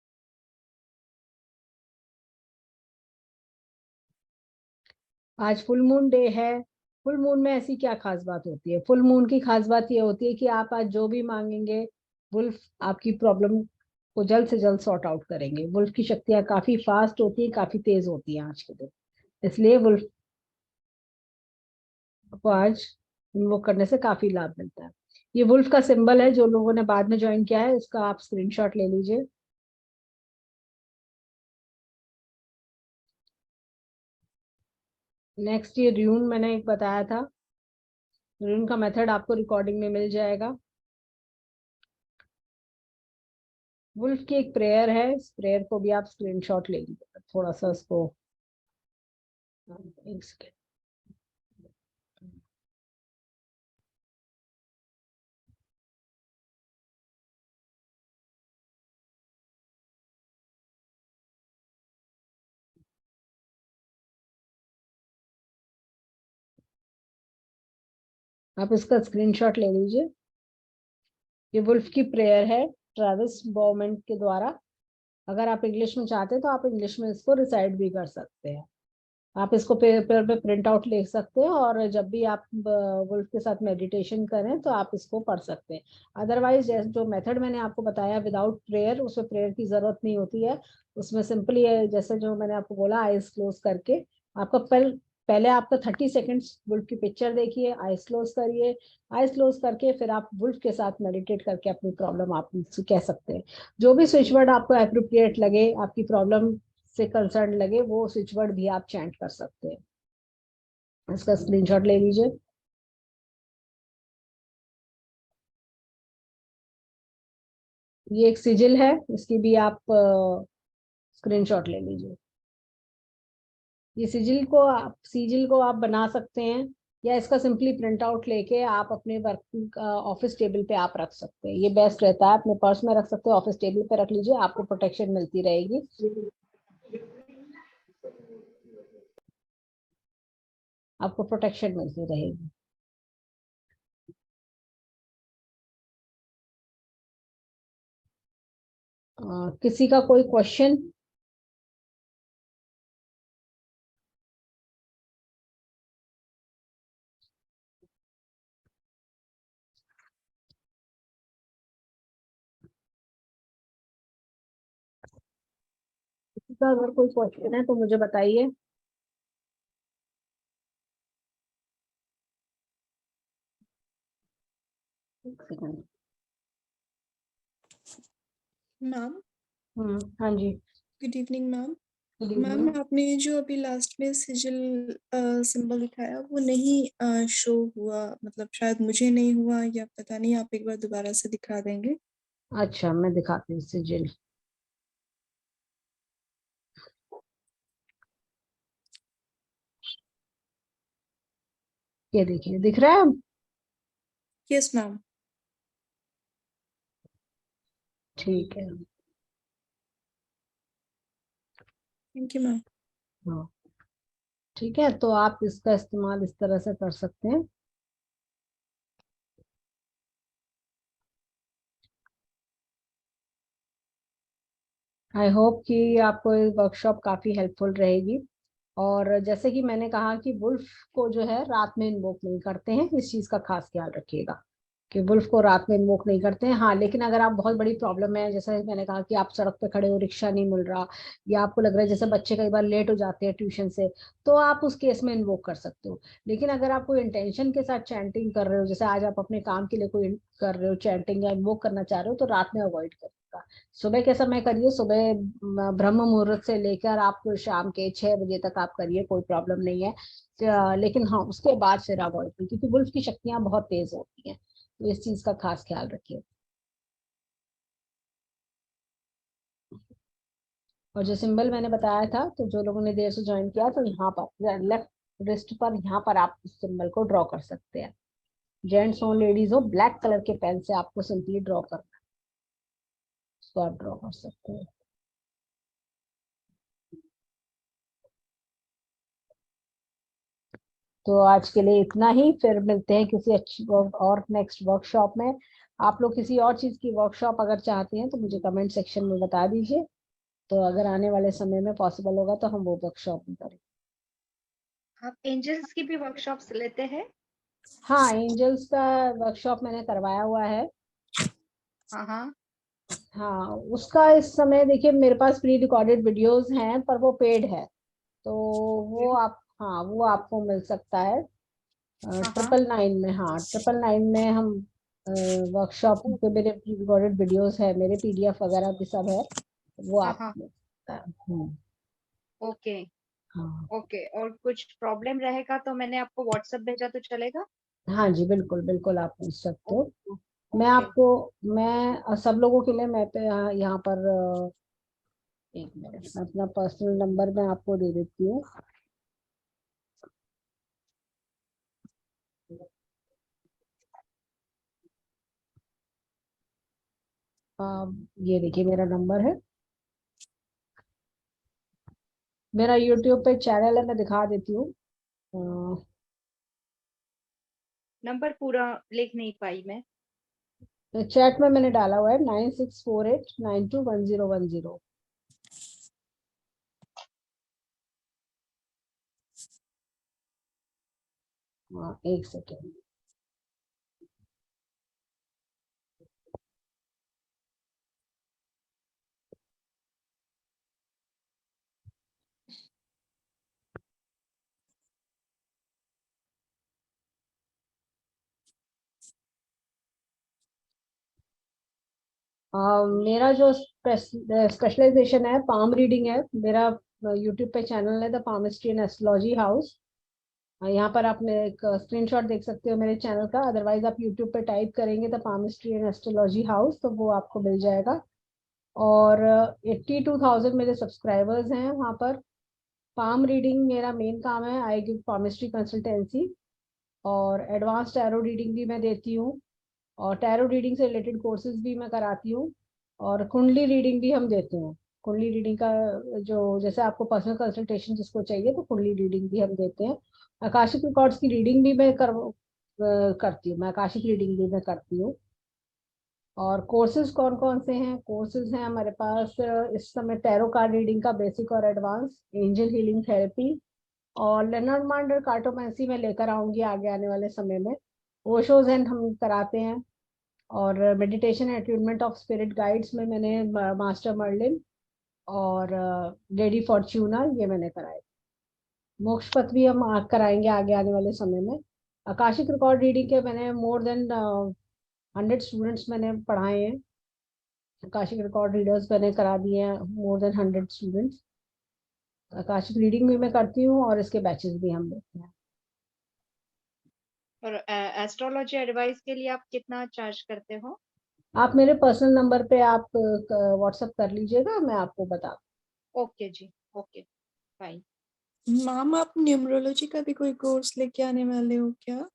आज फुल मून डे है। फुल मून में ऐसी क्या खास बात होती है? फुल मून की खास बात ये होती है कि आप आज जो भी मांगेंगे, वुल्फ आपकी प्रॉब्लम को जल्द से जल्द सॉर्ट आउट करेंगे। वुल्फ की शक्तियां काफी फास्ट होती है, काफी तेज होती हैं आज के दिन, इसलिए वुल्फ को आज इन्वोक करने से काफी लाभ मिलता है। ये वुल्फ का सिंबल है, जो लोगों ने बाद में ज्वाइन किया है उसका आप स्क्रीनशॉट ले लीजिए। नेक्स्ट ये र्यून मैंने एक बताया था, र्यून का मेथड आपको रिकॉर्डिंग में मिल जाएगा। वुल्फ की एक प्रेयर है, इस प्रेयर को भी आप स्क्रीनशॉट ले लीजिए। थोड़ा सा उसको एक सेकेंड। आप इसका स्क्रीनशॉट ले लीजिए। ये वुल्फ की प्रेयर है, ट्रेविस बॉमंट के द्वारा। अगर आप इंग्लिश में चाहते हैं तो आप इंग्लिश में इसको रिसाइट भी कर सकते हैं। आप इसको पेपर पे प्रिंट आउट ले सकते हैं, और जब भी आप वुल्फ के साथ मेडिटेशन करें तो आप इसको पढ़ सकते हैं। अदरवाइज जो मेथड मैंने आपको बताया विदाउट प्रेयर, उसमें प्रेयर की जरूरत नहीं होती है। उसमें सिंपली जैसे जो मैंने आपको बोला, आईज क्लोज करके आपका पहले आपका 30 सेकेंड्स वुल्फ की पिक्चर देखिए, आईज क्लोज करिए। आईज क्लोज करके फिर आप वुल्फ के साथ मेडिटेट करके अपनी प्रॉब्लम आप मुझसे कह सकते हैं। जो भी स्विच वर्ड आपको अप्रोप्रिएट लगे, आपकी प्रॉब्लम से कंसर्न लगे, वो स्विच वर्ड भी आप चैंट कर सकते हैं। इसका स्क्रीनशॉट ले लीजिए। ये एक सिजिल है, इसकी भी आप स्क्रीनशॉट ले लीजिए। ये सिजिल को आप बना सकते हैं, या इसका सिंपली प्रिंट आउट लेके आप अपने वर्क ऑफिस टेबल पे आप रख सकते हैं। ये बेस्ट रहता है, अपने पर्स में रख सकते हैं, ऑफिस टेबल पे रख लीजिए, आपको प्रोटेक्शन मिलती रहेगी। आपको प्रोटेक्शन मिलती रहेगी। किसी का कोई क्वेश्चन? किसी का अगर कोई क्वेश्चन है तो मुझे बताइए। एक सेकंड। मैम, हाँ जी। Good evening ma'am. Good ma'am, evening. आपने जो अभी लास्ट में सिजिल सिंबल दिखाया वो नहीं शो हुआ, मतलब शायद मुझे नहीं हुआ या पता नहीं, आप एक बार दोबारा से दिखा देंगे? अच्छा, मैं दिखाती हूँ सिजिल। ये देखिए, दिख रहा है? Yes ma'am. ठीक है। Thank you ma'am. हाँ, ठीक है, तो आप इसका इस्तेमाल इस तरह से कर सकते हैं। आई होप कि आपको ये वर्कशॉप काफी हेल्पफुल रहेगी। और जैसे कि मैंने कहा कि वुल्फ को जो है रात में इन्वोक नहीं करते हैं, इस चीज का खास ख्याल रखिएगा कि वुल्फ को रात में इन्वोक नहीं करते हैं। हाँ, लेकिन अगर आप बहुत बड़ी प्रॉब्लम है, जैसे मैंने कहा कि आप सड़क पे खड़े हो, रिक्शा नहीं मिल रहा, या आपको लग रहा है जैसे बच्चे कई बार लेट हो जाते हैं ट्यूशन से, तो आप उस केस में इन्वोक कर सकते हो। लेकिन अगर आप कोई इंटेंशन के साथ चैंटिंग कर रहे हो, जैसे आज आप अपने काम के लिए कोई कर रहे हो चैंटिंग या इन्वोक करना चाह रहे हो, तो रात में अवॉइड करिएगा। सुबह के समय करिए, सुबह ब्रह्म मुहूर्त से लेकर आप शाम के 6 बजे तक आप करिए, कोई प्रॉब्लम नहीं है। लेकिन हाँ, उसके बाद फिर अवॉइड करिए, क्योंकि वुल्फ की शक्तियां बहुत तेज होती हैं, तो इस चीज का खास ख्याल रखिए। और जो सिंबल मैंने बताया था, तो जो लोगों ने देर से ज्वाइन किया, तो यहाँ पर लेफ्ट रिस्ट पर यहाँ पर आप इस सिंबल को ड्रॉ कर सकते हैं। जेंट्स हो लेडीज हो, ब्लैक कलर के पेन से आपको सिंपली ड्रॉ करना है, उसको आप ड्रॉ कर सकते हैं। तो आज के लिए इतना ही, फिर मिलते हैं किसी अच्छी और नेक्स्ट वर्कशॉप में। आप लोग किसी और चीज की वर्कशॉप अगर चाहते हैं तो मुझे कमेंट सेक्शन में बता दीजिए, तो अगर आने वाले समय में पॉसिबल होगा तो हम वो वर्कशॉप भी करेंगे। आप एंजल्स की भी वर्कशॉप्स लेते हैं? हाँ, एंजल्स का वर्कशॉप मैंने करवाया हुआ है। हाँ हाँ। हाँ, उसका इस समय देखिए मेरे पास प्री रिकॉर्डेड वीडियोस हैं, पर वो पेड है, तो वो आप, हाँ वो आपको मिल सकता है हाँ हाँ। 999 में। हाँ, 999 में हम वर्कशॉप पे मेरे प्री रिकॉर्डेड वीडियोस है, मेरे पीडीएफ वगैरह भी सब है, वो हाँ आप हाँ। मिल सकता है। ओके हाँ ओके। और कुछ प्रॉब्लम रहेगा तो मैंने आपको व्हाट्सएप भेजा तो चलेगा? हाँ जी, बिल्कुल बिल्कुल, आप पूछ सकते हो। मैं ओके। आपको, मैं सब लोगों के लिए मैं पे यहाँ पर एक मिनट, मैं अपना पर्सनल नंबर मैं आपको दे देती हूँ। ये देखिए मेरा नंबर है, मेरा यूट्यूब पे चैनल है, मैं दिखा देती हूँ। नंबर पूरा लिख नहीं पाई मैं। चैट में मैंने डाला हुआ है 9648921010। हाँ, एक सेकेंड। मेरा जो स्पेशलाइजेशन है पाम रीडिंग है, मेरा यूट्यूब पे चैनल है the palmistry and astrology house. यहाँ पर आप मेरे एक स्क्रीनशॉट देख सकते हो मेरे चैनल का, अदरवाइज आप यूट्यूब पे टाइप करेंगे the palmistry and astrology house तो वो आपको मिल जाएगा। और 82,000 मेरे सब्सक्राइबर्स हैं वहाँ पर। पाम रीडिंग मेरा मेन काम है, आई गिव पामिस्ट्री कंसल्टेंसी, और एडवांस टैरो रीडिंग भी मैं देती हूँ, और टैरो रीडिंग से रिलेटेड कोर्सेज भी मैं कराती हूँ, और कुंडली रीडिंग भी हम देते हैं। कुंडली रीडिंग का जो, जैसे आपको पर्सनल कंसल्टेशन जिसको चाहिए तो कुंडली रीडिंग भी हम देते हैं। आकाशिक रिकॉर्ड्स की रीडिंग भी मैं करती हूँ, मैं आकाशिक रीडिंग भी मैं करती हूँ। और कोर्सेज कौन कौन से हैं? कोर्सेज हैं हमारे पास इस समय टैरो कार्ड रीडिंग का बेसिक और एडवांस, एंजल हीलिंग थेरेपी, और लेनर्ड माइंडर कार्टोमेंसी में लेकर आऊंगी आगे आने वाले समय में। ओशोज एंड हम कराते हैं, और meditation attunement of spirit guides में मैंने मास्टर मर्लिन और लेडी फॉर्च्यूना ये मैंने कराए। मोक्ष पथ भी हम कराएंगे आगे आने वाले समय में। आकाशिक रिकॉर्ड रीडिंग के मैंने मोर देन 100 स्टूडेंट्स मैंने पढ़ाए हैं। आकाशिक रिकॉर्ड रीडर्स मैंने करा दिए हैं more than 100 students. Akashic reading भी मैं करती हूँ, और इसके बैचेस भी हम लेते हैं। और एस्ट्रोलॉजी एडवाइस के लिए आप कितना चार्ज करते हो? आप मेरे पर्सनल नंबर पे आप व्हाट्सएप कर लीजिएगा, मैं आपको बता। ओके जी। Okay fine. मैम आप न्यूमरोलॉजी का भी कोई कोर्स लेके आने वाले हो क्या?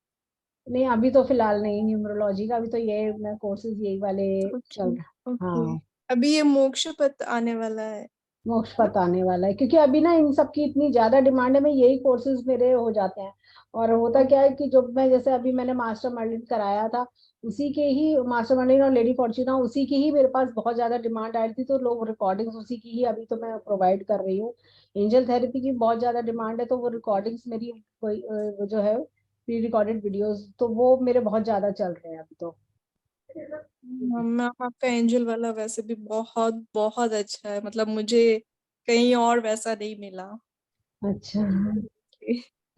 नहीं, अभी तो फिलहाल नहीं न्यूमरोलॉजी का, अभी तो ये मैं कोर्सेज यही वाले ओके चल रहा। ओके। हाँ, अभी ये मोक्ष पथ आने वाला है। मोक्ष पथ आने वाला है, क्योंकि अभी ना इन सब की इतनी ज्यादा डिमांड है, मैं यही कोर्सेज मेरे हो जाते हैं। और होता क्या है कि जब मैं, जैसे अभी मैंने मास्टर मर्लिन कराया था, उसी के ही मास्टर मर्लिन और लेडी फॉर्च्यूना, उसी की ही मेरे पास बहुत ज्यादा डिमांड आई थी, तो लोग रिकॉर्डिंग्स उसी की ही अभी तो मैं प्रोवाइड कर रही हूँ। एंजल थेरेपी की बहुत ज्यादा डिमांड है, तो वो रिकॉर्डिंग्स मेरी कोई वो जो है प्री रिकॉर्डेड वीडियोस, तो वो मेरे बहुत ज्यादा चल रहे हैं अभी तो। मैम आपका एंजल वाला वैसे भी बहुत बहुत अच्छा है, मतलब मुझे कहीं और वैसा नहीं मिला। अच्छा,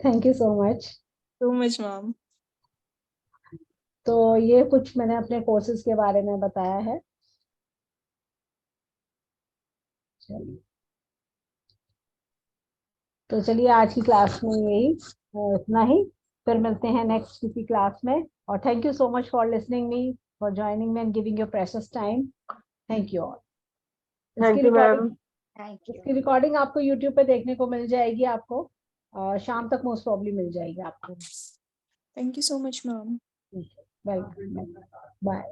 thank you so much. So much ma'am. तो ये कुछ मैंने अपने कोर्सेज के बारे में बताया है। चलिए, तो चलिए आज की क्लास में यही इतना ही, फिर मिलते हैं नेक्स्ट किसी क्लास में। और thank you so much for listening me, for joining me and giving your precious time. Thank you all. इसकी thank you recording, ma'am. Thank you. इसकी रिकॉर्डिंग आपको यूट्यूब पे देखने को मिल जाएगी, आपको शाम तक मोस्ट प्रॉब्ली मिल जाएगी आपको। Thank you so much ma'am. Welcome, bye.